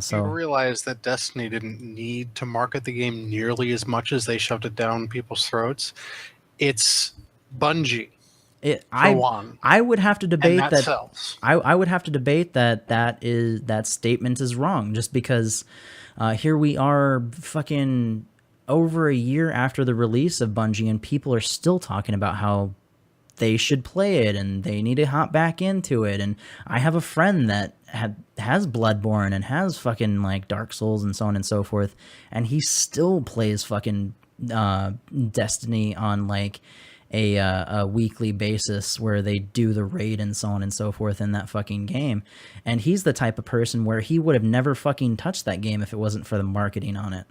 So you realize that Destiny didn't need to market the game nearly as much as they shoved it down people's throats. It's Bungie. I would have to debate that sells. I would have to debate that statement is wrong, just because here we are fucking over a year after the release of Bungie, and people are still talking about how they should play it and they need to hop back into it. And I have a friend that has Bloodborne and has fucking like Dark Souls and so on and so forth, and he still plays fucking Destiny on like a weekly basis where they do the raid and so on and so forth in that fucking game. And he's the type of person where he would have never fucking touched that game if it wasn't for the marketing on it.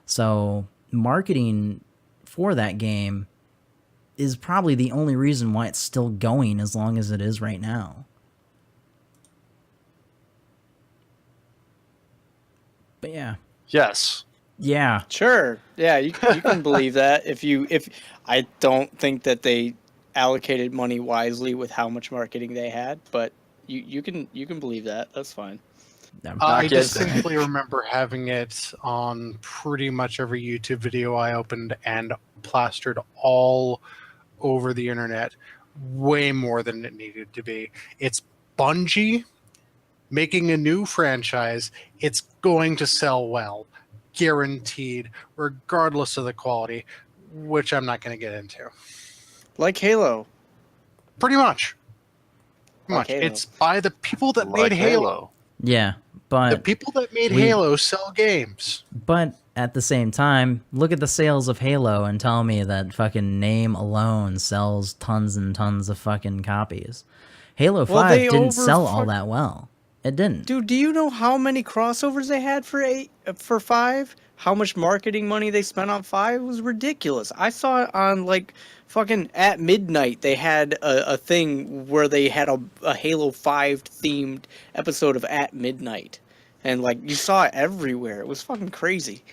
So marketing for that game is probably the only reason why it's still going as long as it is right now. But yeah. Yes. Yeah. Sure. Yeah, you can believe that if I don't think that they allocated money wisely with how much marketing they had, but you can believe that. That's fine. I distinctly remember having it on pretty much every YouTube video I opened and plastered all over the internet, way more than it needed to be. It's Bungie making a new franchise. It's going to sell well, guaranteed, regardless of the quality, which I'm not going to get into. Like Halo. Pretty much. Like Halo. It's by the people that made Halo. Yeah. But the people that made Halo sell games. But at the same time, look at the sales of Halo and tell me that fucking name alone sells tons and tons of fucking copies. Halo 5 didn't sell all that well. It didn't. Dude, do you know how many crossovers they had for 5? How much marketing money they spent on 5 was ridiculous. I saw it on like fucking at midnight. They had a thing where they had a Halo 5 themed episode of At Midnight, and like you saw it everywhere. It was fucking crazy.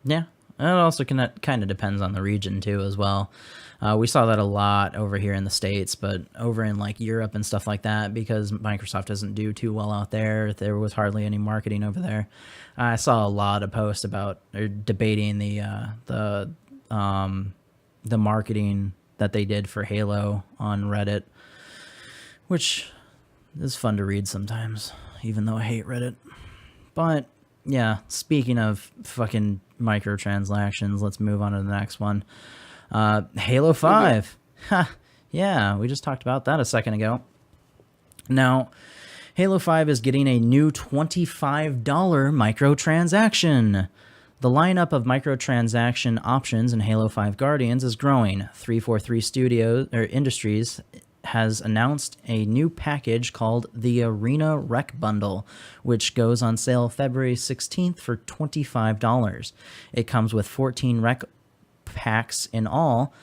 Yeah, it also kind of depends on the region too as well. We saw that a lot over here in the States, but over in like Europe and stuff like that, because Microsoft doesn't do too well out there, there was hardly any marketing over there. I saw a lot of posts about or debating the marketing that they did for Halo on Reddit, which is fun to read sometimes, even though I hate Reddit. But yeah, speaking of fucking microtransactions, let's move on to the next one. Halo 5. Yeah, we just talked about that a second ago. Now, Halo 5 is getting a new $25 microtransaction. The lineup of microtransaction options in Halo 5 Guardians is growing. 343 Industries has announced a new package called the Arena Rec Bundle, which goes on sale February 16th for $25. It comes with 14 rec packs in all.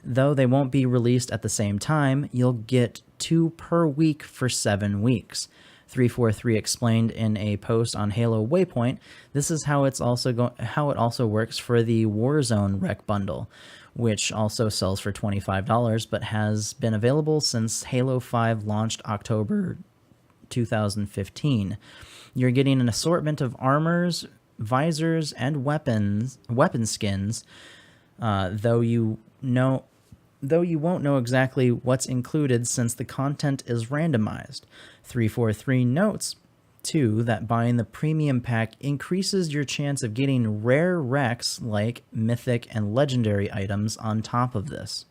Though they won't be released at the same time, you'll get 2 per week for 7 weeks. 343 explained in a post on Halo Waypoint, this is how it also works for the Warzone Rec Bundle, which also sells for $25 but has been available since Halo 5 launched October 2015. You're getting an assortment of armors, visors, and weapon skins. Though you won't know exactly what's included since the content is randomized. 343 notes, too, that buying the premium pack increases your chance of getting rare recs like mythic and legendary items on top of this.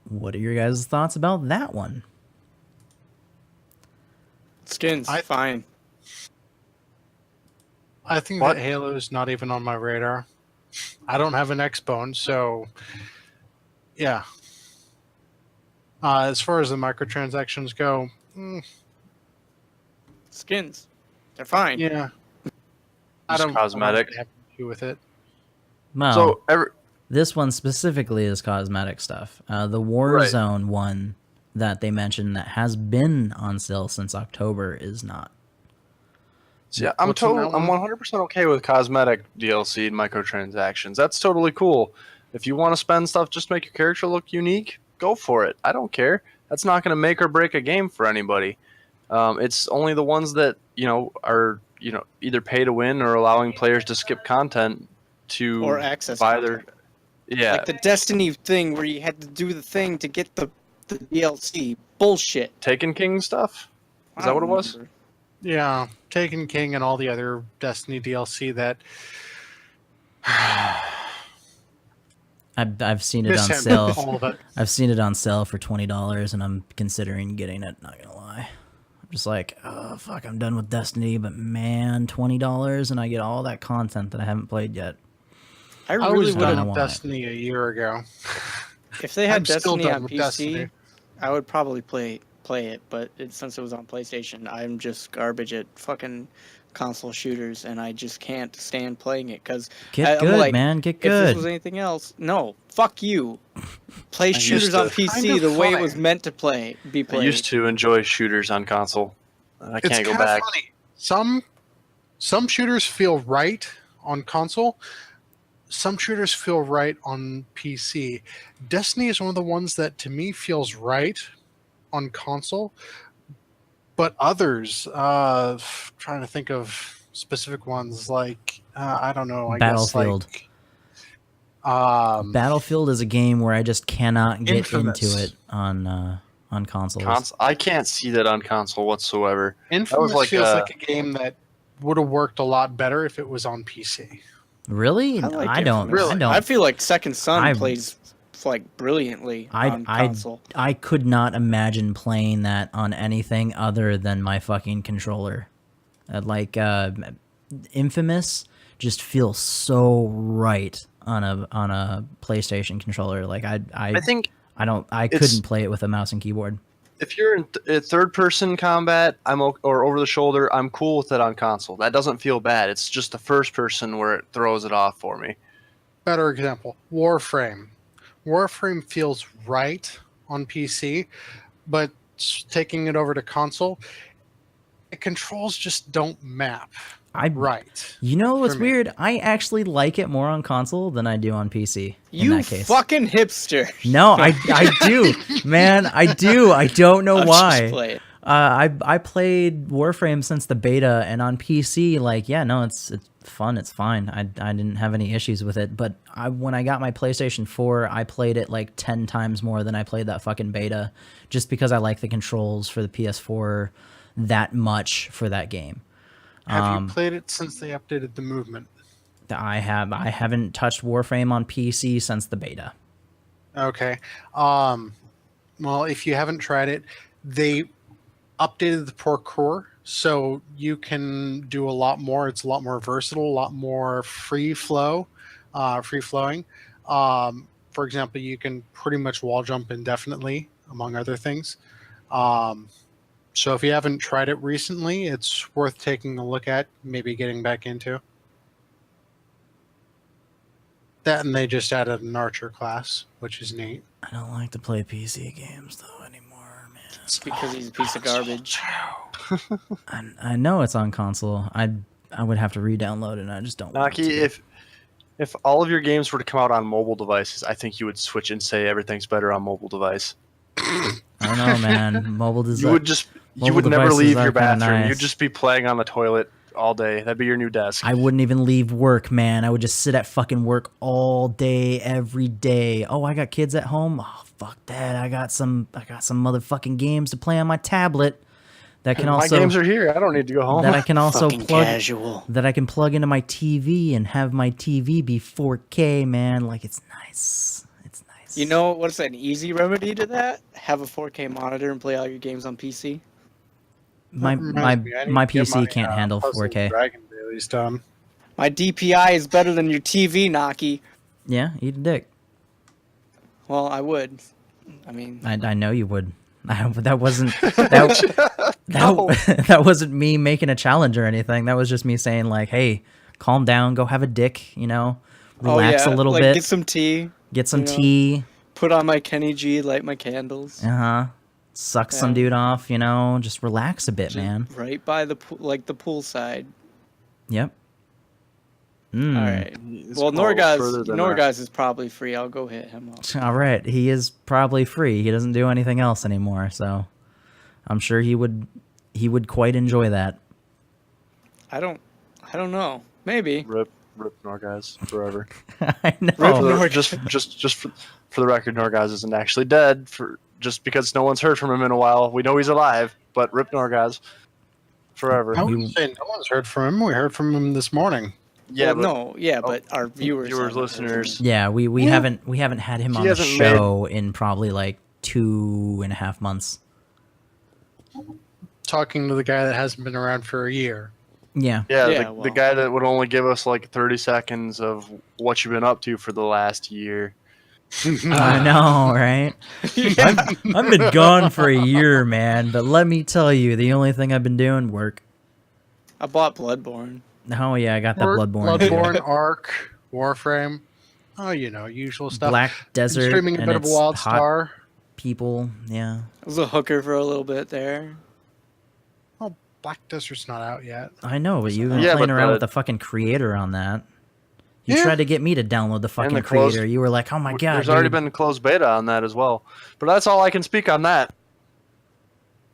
What are your guys' thoughts about that one? Skins, fine. I think that Halo is not even on my radar. I don't have an Xbone, so yeah. As far as the microtransactions go, skins, they're fine. Yeah, I don't cosmetic. Have an issue with it. Well, this one specifically is cosmetic stuff. The Warzone one that they mentioned that has been on sale since October is not. So yeah, I'm 100% okay with cosmetic DLC and microtransactions. That's totally cool. If you want to spend stuff just to make your character look unique, go for it. I don't care. That's not going to make or break a game for anybody. It's only the ones that are either pay to win or allowing players to skip content to or access buy content. Yeah, like the Destiny thing where you had to do the thing to get the DLC. Bullshit. Taken King stuff. Is that what it was? Yeah, Taken King and all the other Destiny DLC that I've seen it on sale. I've seen it on sale for $20, and I'm considering getting it. Not gonna lie, I'm just like, oh fuck, I'm done with Destiny, but man, $20 and I get all that content that I haven't played yet. I really would have Destiny a year ago. If they had Destiny on PC, I would probably play it, but since it was on PlayStation, I'm just garbage at fucking console shooters, and I just can't stand playing it because get good, man. Get good. If this was anything else, no, fuck you. Play shooters on PC the way it was meant to be played. I used to enjoy shooters on console. I can't go back. Funny. Some shooters feel right on console. Some shooters feel right on PC. Destiny is one of the ones that to me feels right on console, but others, trying to think of specific ones, like I don't know, Battlefield. Battlefield is a game where I just cannot get into it on consoles. I can't see that on console whatsoever. Infamous feels like a game that would have worked a lot better if it was on PC. Really? I don't. I feel like Second Son plays like brilliantly on console. I could not imagine playing that on anything other than my fucking controller. Infamous just feels so right on a PlayStation controller. Like I couldn't play it with a mouse and keyboard. If you're in third-person combat, or over the shoulder, I'm cool with it on console. That doesn't feel bad. It's just the first person where it throws it off for me. Better example, Warframe. Warframe feels right on PC, but taking it over to console, the controls just don't map right. You know what's weird? I actually like it more on console than I do on PC. You in that case. Fucking hipster. No, I do, man. I do. I don't know why. I played Warframe since the beta, and on PC, it's fun. It's fine. I didn't have any issues with it. But when I got my PlayStation 4, I played it like 10 times more than I played that fucking beta, just because I like the controls for the PS4 that much for that game. Have you played it since they updated the movement? I haven't touched Warframe on PC since the beta. Okay. Well, if you haven't tried it, they updated the parkour, so you can do a lot more. It's a lot more versatile, a lot more free flowing. For example, you can pretty much wall jump indefinitely, among other things. So if you haven't tried it recently, it's worth taking a look at, maybe getting back into. That, and they just added an archer class, which is neat. I don't like to play PC games, though, anymore, man. It's because he's a piece of garbage. I know it's on console. I would have to re-download it, and I just don't want to. Naki, if all of your games were to come out on mobile devices, I think you would switch and say everything's better on mobile device. I don't know, man. Mobile design. You would never leave your bathroom. Nice. You'd just be playing on the toilet all day. That'd be your new desk. I wouldn't even leave work, man. I would just sit at fucking work all day, every day. Oh, I got kids at home. Oh, fuck that. I got some motherfucking games to play on my tablet. That can also, my games are here. I don't need to go home. That I can also casual. That I can plug into my TV and have my TV be 4K, man. Like, it's nice. It's nice. You know what's an easy remedy to that? Have a 4K monitor and play all your games on PC. My PC can't handle 4K. Dragon Daily's done. My DPI is better than your TV, Naki. Yeah, eat a dick. Well, I would. I mean, I know you would. That wasn't that wasn't me making a challenge or anything. That was just me saying like, hey, calm down, go have a dick, relax a little bit. Get some tea. Get some tea. Put on my Kenny G, light my candles. Suck some dude off, just relax a bit, man. Right by the pool side. Yep. All right. Well, Norgoz is probably free. I'll go hit him up. All right. He is probably free. He doesn't do anything else anymore, so I'm sure he would quite enjoy that. I don't know. Maybe. Rip Norgoz forever. I know. Just for the record, Norgoz isn't actually dead. Just because no one's heard from him in a while, we know he's alive. But rip Norgoz forever. I wouldn't say no one's heard from him. We heard from him this morning. Yeah, but our viewers, listeners. Yeah, we haven't had him on the show in probably like 2.5 months. Talking to the guy that hasn't been around for a year. Yeah. The guy that would only give us like 30 seconds of what you've been up to for the last year. I know, right? I've been gone for a year, man. But let me tell you, the only thing I've been doing, work. I bought Bloodborne. Oh yeah, I got that Bloodborne. Bloodborne, Ark, Warframe. Oh, usual stuff. Black Desert. Streaming a bit of WildStar. People, yeah. I was a hooker for a little bit there. Well, Black Desert's not out yet. I know, but you've been playing around with the fucking creator on that. You tried to get me to download the fucking creator. You were like, oh my god. There's already been a closed beta on that as well. But that's all I can speak on that.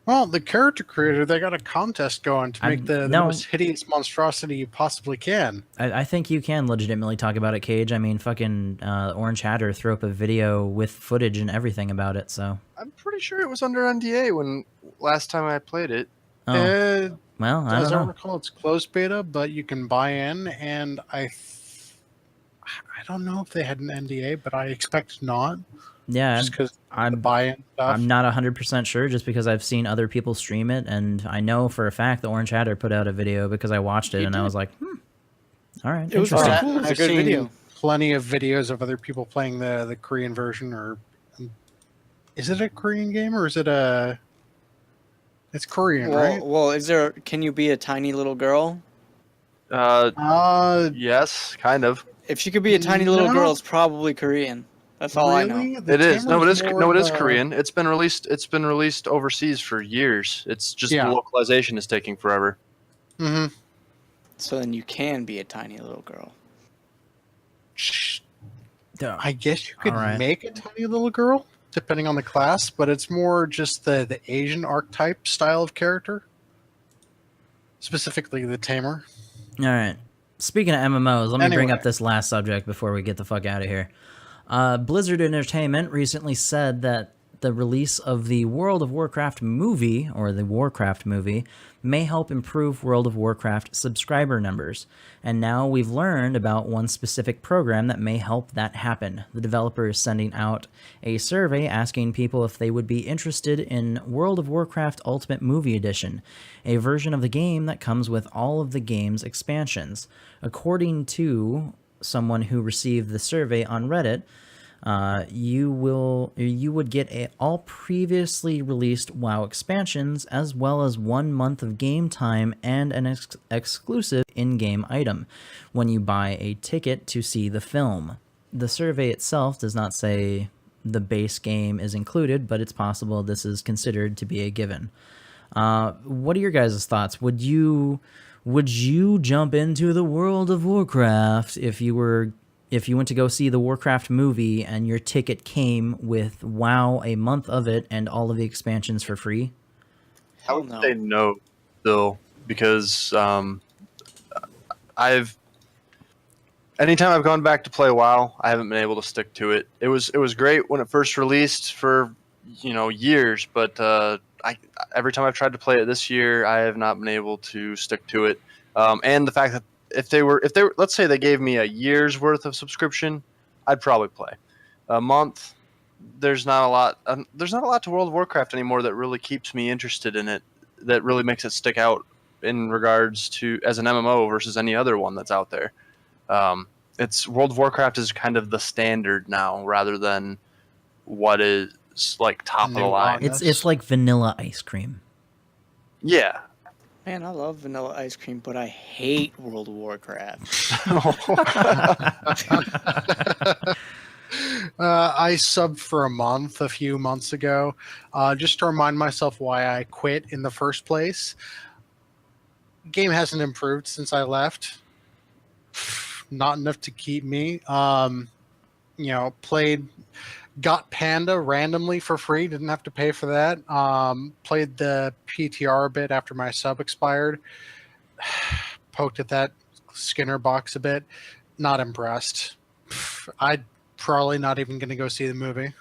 Well, the character creator, they got a contest going to make the most hideous monstrosity you possibly can. I think you can legitimately talk about it, Cage. I mean, fucking Orange Hatter threw up a video with footage and everything about it, so. I'm pretty sure it was under NDA when last time I played it. Oh. Well, I don't know. As I recall, it's closed beta, but you can buy in, and I don't know if they had an NDA, but I expect not. Yeah, Just because the I'm buy-in stuff. I'm not 100% sure just because I've seen other people stream it, and I know for a fact the Orange Hatter put out a video because I watched it, and I was like, all right, It was interesting. cool. It was a I've good seen video. plenty of videos of other people playing the Korean version, or is it a Korean game or is it a? It's Korean, right? Well, can you be a tiny little girl? Yes, kind of. If she could be a tiny little No. girl, it's probably Korean. That's all I know. Really? The It is. No, it is. Tamer's No, it is more of a- Korean. It's been released overseas for years. It's just Yeah. the localization is taking forever. Mhm. So then you can be a tiny little girl. Duh. I guess you could All right. make a tiny little girl, depending on the class, but it's more just the Asian archetype style of character. Specifically the Tamer. All right. Speaking of MMOs, let me bring Anyway. up this last subject before we get the fuck out of here. Blizzard Entertainment recently said that the release of the World of Warcraft movie, or the Warcraft movie, may help improve World of Warcraft subscriber numbers. And now we've learned about one specific program that may help that happen. The developer is sending out a survey asking people if they would be interested in World of Warcraft Ultimate Movie Edition, a version of the game that comes with all of the game's expansions. According to someone who received the survey on Reddit, you would get all previously released WoW expansions, as well as 1 month of game time and an exclusive in-game item when you buy a ticket to see the film. The survey itself does not say the base game is included, but it's possible this is considered to be a given. What are your guys' thoughts? Would you jump into the World of Warcraft if you went to go see the Warcraft movie and your ticket came with WoW, a month of it, and all of the expansions for free? I would say no, still, because anytime I've gone back to play WoW, I haven't been able to stick to it. It was great when it first released for years, but every time I've tried to play it this year, I have not been able to stick to it. And the fact that if they were, let's say they gave me a year's worth of subscription, I'd probably play. A month, there's not a lot to World of Warcraft anymore that really keeps me interested in it, that really makes it stick out in regards to as an MMO versus any other one that's out there. It's World of Warcraft is kind of the standard now, rather than what is like top of the line. It's like vanilla ice cream. Yeah. Man, I love vanilla ice cream, but I hate World of Warcraft. I subbed for a month a few months ago, just to remind myself why I quit in the first place. Game hasn't improved since I left. Not enough to keep me. Got Panda randomly for free. Didn't have to pay for that. Played the PTR a bit after my sub expired. Poked at that Skinner box a bit. Not impressed. I'd probably not even going to go see the movie.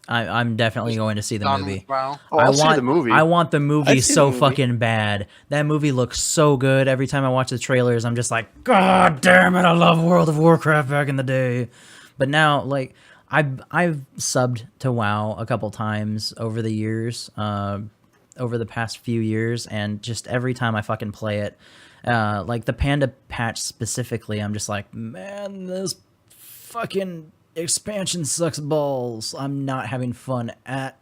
I'm definitely going to see the movie. Wow. Oh, I'll see the movie. I want the movie I'd see so the movie. fucking bad. That movie looks so good. Every time I watch the trailers, I'm just like, God damn it, I love World of Warcraft back in the day. But now, like, I've subbed to WoW a couple times over the years, over the past few years, and just every time I fucking play it, like the Panda patch specifically, I'm just like, man, this fucking expansion sucks balls. I'm not having fun at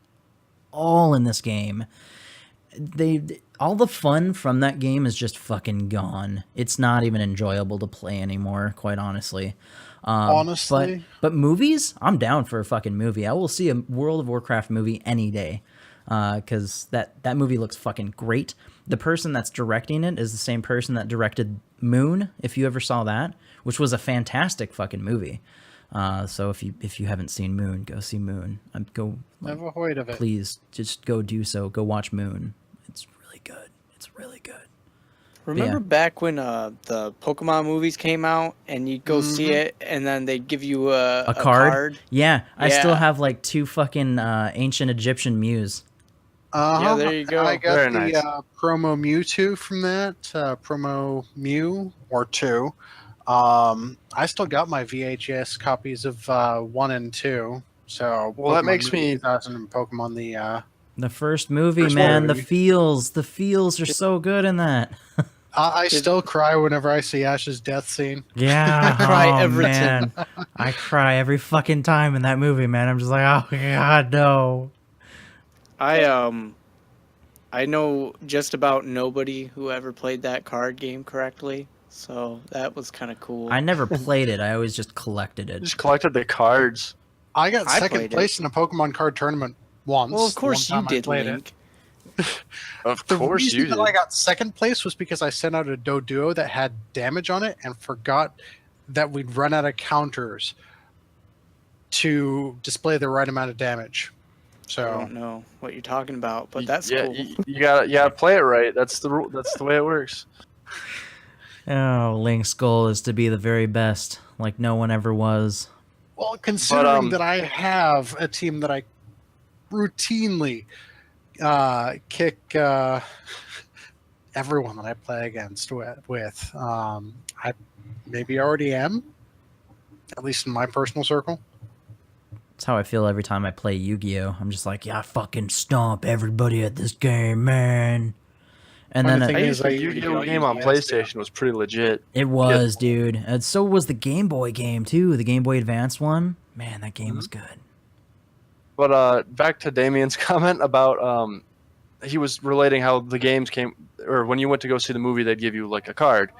all in this game. All the fun from that game is just fucking gone. It's not even enjoyable to play anymore, quite honestly. Honestly? But movies, I'm down for a fucking movie. I will see a World of Warcraft movie any day, because that movie looks fucking great. The person that's directing it is the same person that directed Moon, if you ever saw that, which was a fantastic fucking movie. So if you haven't seen Moon, go see Moon. Never heard of it. Please just go do so. Go watch Moon. It's really good. It's really good. Remember back when the Pokemon movies came out and you'd go see it and then they'd give you a card? Yeah, I still Yeah. have like 2 fucking ancient Egyptian Mews. Yeah, there you go. I got Very the nice. promo Mewtwo from that. Promo Mew or 2. I still got my VHS copies of 1 and 2. So Well, that Pokemon makes me 2000 and Pokemon The first movie, First man. movie. The feels are so good in that. I still cry whenever I see Ash's death scene. Yeah, I cry oh, every man. I cry every fucking time in that movie, man. I'm just like, oh god, no. I know just about nobody who ever played that card game correctly, so that was kind of cool. I never played it. I always just collected it. Just collected the cards. I got I second played place in a Pokemon card tournament once. Well, of course the one you time I did, played it. Link. Of The course reason you that did. I got second place was because I sent out a Doduo that had damage on it and forgot that we'd run out of counters to display the right amount of damage. I So don't know what you're talking about, but that's yeah, cool. you gotta play it right. That's the rule. That's the way it works. Oh, Link's goal is to be the very best, like no one ever was. well, considering But, that I have a team that I routinely kick everyone that I play against with I maybe already am, at least in my personal circle. That's how I feel every time I play Yu-Gi-Oh! I'm just like, yeah, I fucking stomp everybody at this game, man. And Funny then thing I is, used I the usually Yu-Gi-Oh don't game use on the PlayStation was pretty legit. it was, dude. And so was the Game Boy game, too. The Game Boy Advance one. Man, that game was good. But back to Damien's comment about he was relating how the games came, or when you went to go see the movie, they'd give you like a card.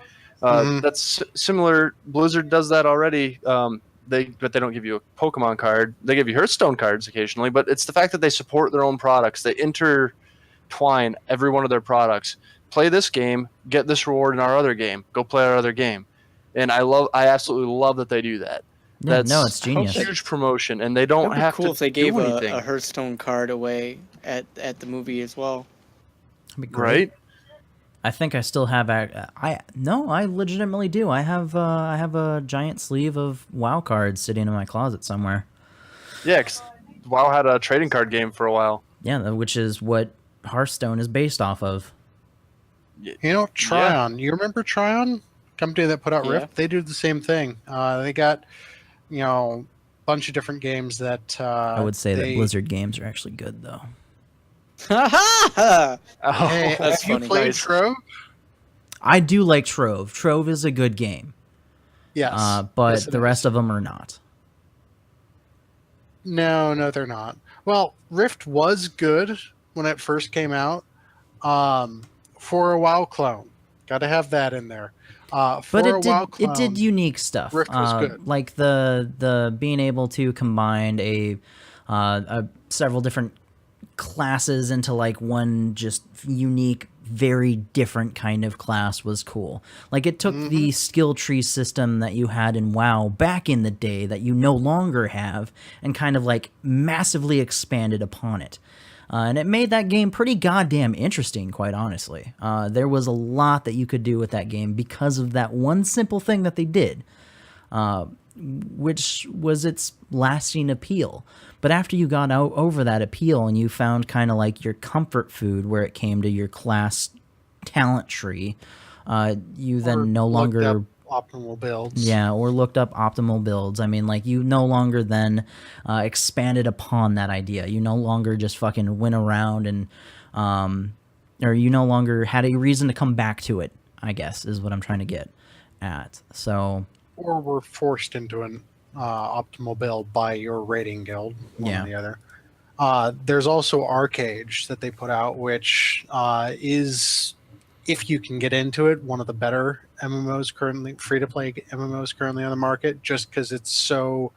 That's similar. Blizzard does that already. But they don't give you a Pokemon card. They give you Hearthstone cards occasionally, but it's the fact that they support their own products. They intertwine every one of their products. Play this game, get this reward in our other game. Go play our other game. And I absolutely love that they do that. Yeah, That's no, it's genius. huge promotion, and they don't It'd be have cool to if they do gave anything. a Hearthstone card away at the movie as well. That'd be great. Right? I think I still have. I legitimately do. I have a giant sleeve of WoW cards sitting in my closet somewhere. Yeah, 'cause WoW had a trading card game for a while. Yeah, which is what Hearthstone is based off of. You know, Tryon. You remember Tryon? Company that put out Yeah. Rift? They do the same thing. They got, a bunch of different games that I would say that Blizzard games are actually good, though. Ha Oh, Hey, That's have you funny. played Nice. Trove? I do like Trove. Trove is a good game, Yes. but Yes, it the is. rest of them are not. No, they're not. Well, Rift was good when it first came out. For a WoW clone, got to have that in there. For But a it WoW did clone, it did unique stuff. Rift was good. Like the being able to combine a several different classes into like one just unique, very different kind of class was cool. Like it took the skill tree system that you had in WoW back in the day that you no longer have and kind of like massively expanded upon it. And it made that game pretty goddamn interesting, quite honestly. There was a lot that you could do with that game because of that one simple thing that they did, which was its lasting appeal. But after you got out over that appeal and you found kind of like your comfort food where it came to your class talent tree, you then no looked longer... up optimal builds. Yeah, or looked up optimal builds. I mean, like, you no longer then expanded upon that idea. You no longer just fucking went around and, or you no longer had a reason to come back to it, I guess, is what I'm trying to get at. So, Or were forced into an optimal build by your rating guild, one Yeah. or the other. There's also Arcage that they put out, which is, if you can get into it, one of the better MMOs currently, free-to-play MMOs currently on the market, just because it's so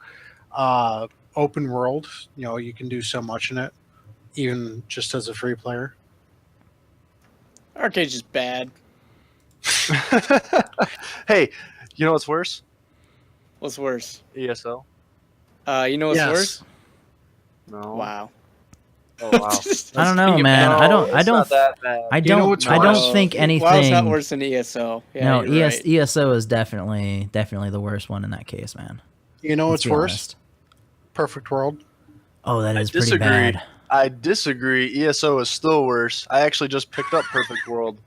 open world. You can do so much in it, even just as a free player. Arcade is bad. Hey, you know what's worse? What's worse? ESO. You know what's Yes. worse? No. Wow. Oh wow. I don't know, Speaking of man. bad, I don't it's not that bad. I You know don't what's I don't worse? think anything. WoW's not worse than ESO. Yeah, No, you're right. ESO is definitely the worst one in that case, man. You know Let's what's be worse? honest. Perfect World. Oh, that I is pretty disagree. bad. I disagree. ESO is still worse. I actually just picked up Perfect World.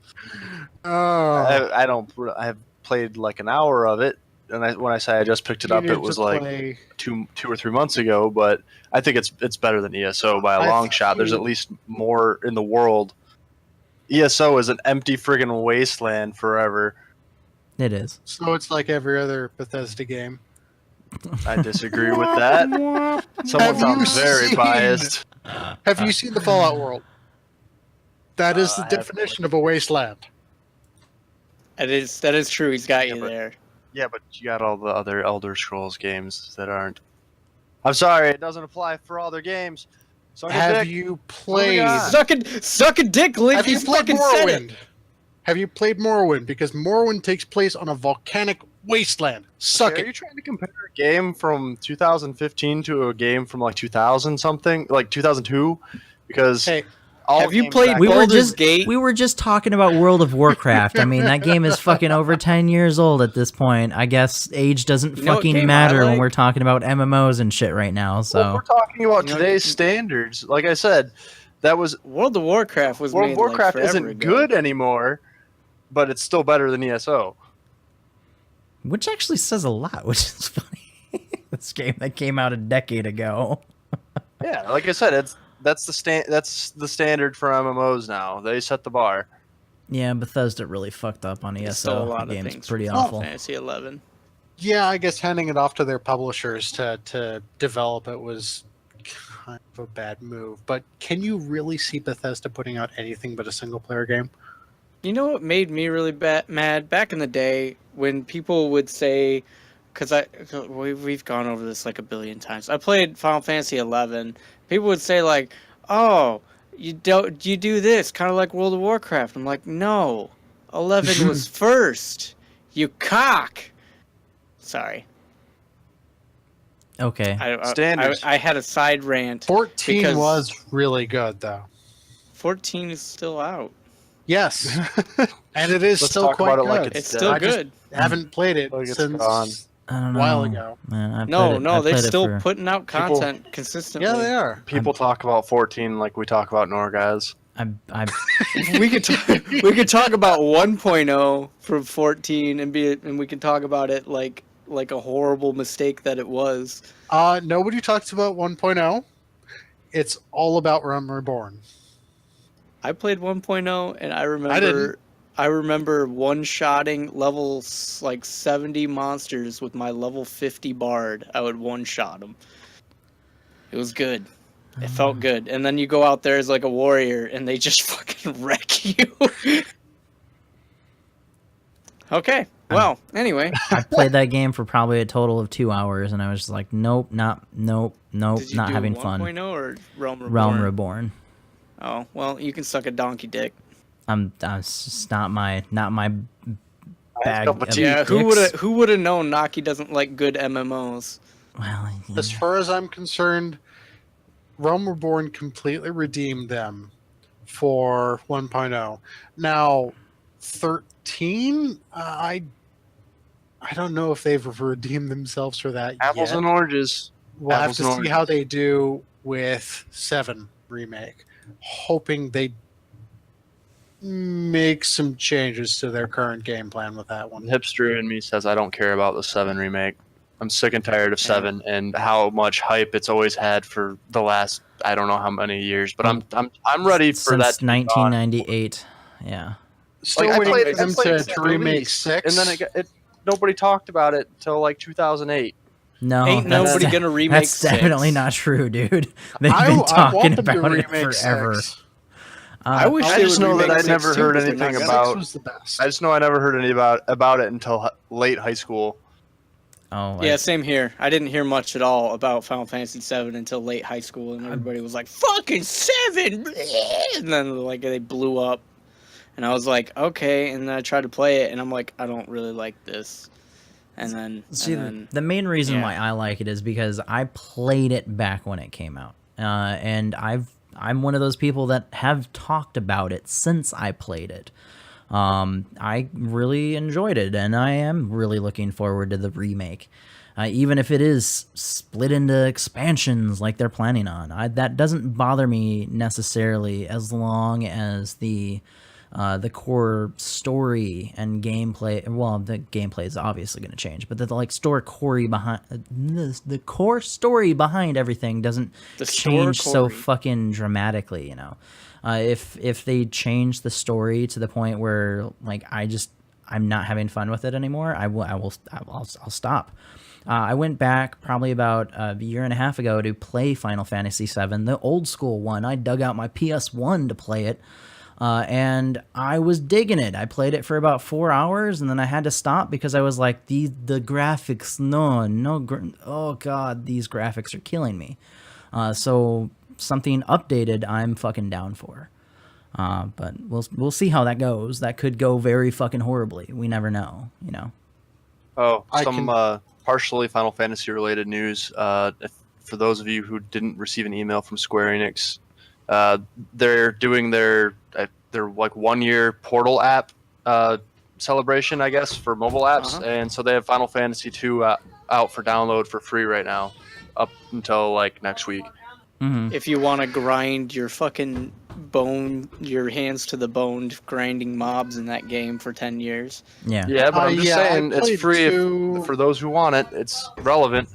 Oh, I have played like an hour of it, and when I say I just picked it up, it was like 2 or 3 months ago. But I think it's better than ESO by a long shot. There's at least more in the world. ESO is an empty friggin' wasteland forever. It is. So it's like every other Bethesda game. I disagree with that. Someone sounds very biased. Have you seen the Fallout world? That is the definition of a wasteland. That is true. He's got you there. Yeah, but you got all the other Elder Scrolls games that aren't. I'm sorry, it doesn't apply for all their games. Have you played? Suck a dick, Link. Have you played Morrowind? Have you played Morrowind? Because Morrowind takes place on a volcanic wasteland. Suck it. Are you trying to compare a game from 2015 to a game from like 2000 something, like 2002? Because have you played Baldur's Gate? We were just talking about World of Warcraft. I mean, that game is fucking over 10 years old at this point. I guess age doesn't fucking matter when we're talking about MMOs and shit right now. So well, we're talking about today's standards. Like I said, that was World of Warcraft was World of Warcraft like isn't good anymore, but it's still better than ESO. Which actually says a lot, which is funny. This game that came out a decade ago. Yeah, like I said, that's the standard for MMOs now. They set the bar. Yeah, Bethesda really fucked up on ESO. A lot the of game's things pretty from awful. Fantasy 11. Yeah, I guess handing it off to their publishers to develop it was kind of a bad move. But can you really see Bethesda putting out anything but a single-player game? You know what made me really mad back in the day when people would say, because we've gone over this like a billion times. I played Final Fantasy 11. People would say like, "Oh, you do this kind of like World of Warcraft." I'm like, "No, 11 was first. You cock." Sorry. Okay. I had a side rant. 14 was really good though. 14 is still out. Yes, and it is still quite good. Like it's still good. I haven't played it since I don't know. a while ago. Man, they're still putting out content consistently. Yeah, they are. People talk about 14 like we talk about Norgoz. we could talk about 1.0 from 14 and we can talk about it like a horrible mistake that it was. Nobody talks about 1.0. It's all about Realm Reborn. I played 1.0 and I remember one-shotting level like 70 monsters with my level 50 bard. I would one-shot them. It was good. It felt good. And then you go out there as like a warrior and they just fucking wreck you. Okay. Well, anyway. I played that game for probably a total of 2 hours and I was just like, nope, not having fun. 1.0 or Realm Reborn? Realm Reborn. Oh, well, you can suck a donkey dick. It's just not my bag of yeah, dicks. who would have known Naki doesn't like good MMOs? Well, yeah. As far as I'm concerned, Realm Reborn completely redeemed them for 1.0. Now, 13, I don't know if they've redeemed themselves for that Apples yet. and oranges. We'll have to see how they do with 7 Remake. Hoping they make some changes to their current game plan with that one. Hipster in me says I don't care about the 7 remake. I'm sick and tired of 7 and how much hype it's always had for the last I don't know how many years. But I'm ready for that. Since 1998, yeah. Still waiting for them to remake 6, and then nobody talked about it till like 2008. No, ain't nobody gonna remake. That's definitely not true, dude. They've been talking about it forever. I wish I just know that I never heard anything about. I just know I never heard any about it until late high school. Oh yeah, same here. I didn't hear much at all about Final Fantasy VII until late high school, and everybody was like, "Fucking 7!" And then like they blew up, and I was like, "Okay." And then I tried to play it, and I'm like, "I don't really like this." And then the main reason why I like it is because I played it back when it came out, and I'm one of those people that have talked about it since I played it. I really enjoyed it, and I am really looking forward to the remake. Even if it is split into expansions like they're planning on. That doesn't bother me necessarily as long as the the core story and gameplay. Well, the gameplay is obviously going to change, but the like the core story behind everything doesn't change so fucking dramatically. You know, if they change the story to the point where like I'm not having fun with it anymore, I'll stop. I went back probably about a year and a half ago to play Final Fantasy VII, the old school one. I dug out my PS1 to play it, and I was digging it. I played it for about 4 hours, and then I had to stop because I was like, the graphics, oh god, these graphics are killing me. So something updated, I'm fucking down for. But we'll see how that goes. That could go very fucking horribly. We never know, you know. Oh, partially Final Fantasy related news. For those of you who didn't receive an email from Square Enix, they're doing their like 1 year Portal app celebration, I guess, for mobile apps, and so they have Final Fantasy 2 out for download for free right now, up until like next week. Mm-hmm. If you want to grind your fucking your hands to the bone, grinding mobs in that game for 10 years. Yeah. Yeah, but I'm just saying it's free for those who want it. It's relevant.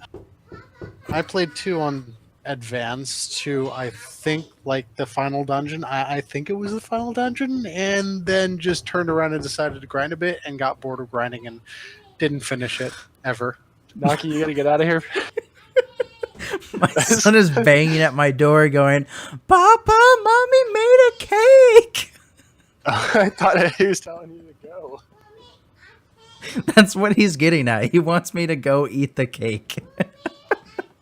I played 2 on Advance to, I think, like the final dungeon. I think it was the final dungeon, and then just turned around and decided to grind a bit and got bored of grinding and didn't finish it ever. Naki, you gotta get out of here. My son is banging at my door going, Papa, Mommy made a cake! I thought he was telling you to go. That's what he's getting at. He wants me to go eat the cake.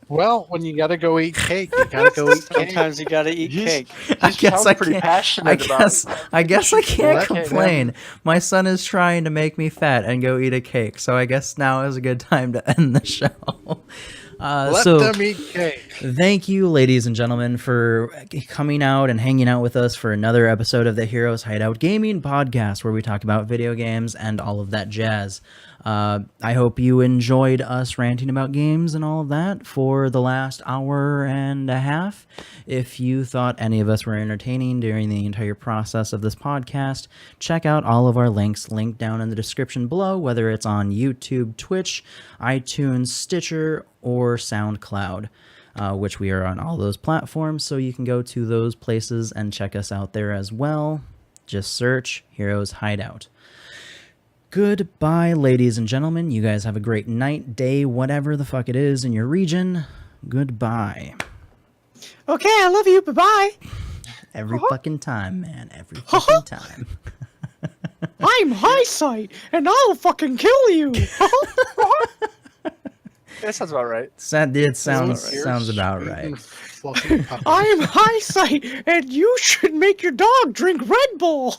Well, when you gotta go eat cake, you gotta go eat cake. Sometimes you gotta eat cake. I guess I pretty can't. passionate I guess I can't Well, complain. My son is trying to make me fat and go eat a cake, so I guess now is a good time to end the show. Let them eat cake. Thank you, ladies and gentlemen, for coming out and hanging out with us for another episode of the Heroes Hideout Gaming Podcast, where we talk about video games and all of that jazz. I hope you enjoyed us ranting about games and all of that for the last hour and a half. If you thought any of us were entertaining during the entire process of this podcast, check out all of our links linked down in the description below, whether it's on YouTube, Twitch, iTunes, Stitcher, or SoundCloud, which we are on all those platforms, so you can go to those places and check us out there as well. Just search Heroes Hideout. Goodbye, ladies and gentlemen. You guys have a great night, day, whatever the fuck it is in your region. Goodbye. Okay, I love you. Bye-bye. Every fucking time, man. Every fucking time. I'm Highsight, and I'll fucking kill you. That sounds about right. It sounds about right. I'm Highsight, and you should make your dog drink Red Bull.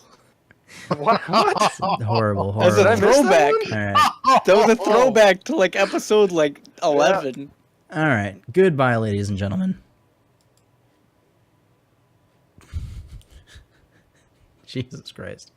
What? Horrible. As a throwback. All right. That was a throwback to like episode like 11. Yeah. All right. Goodbye, ladies and gentlemen. Jesus Christ.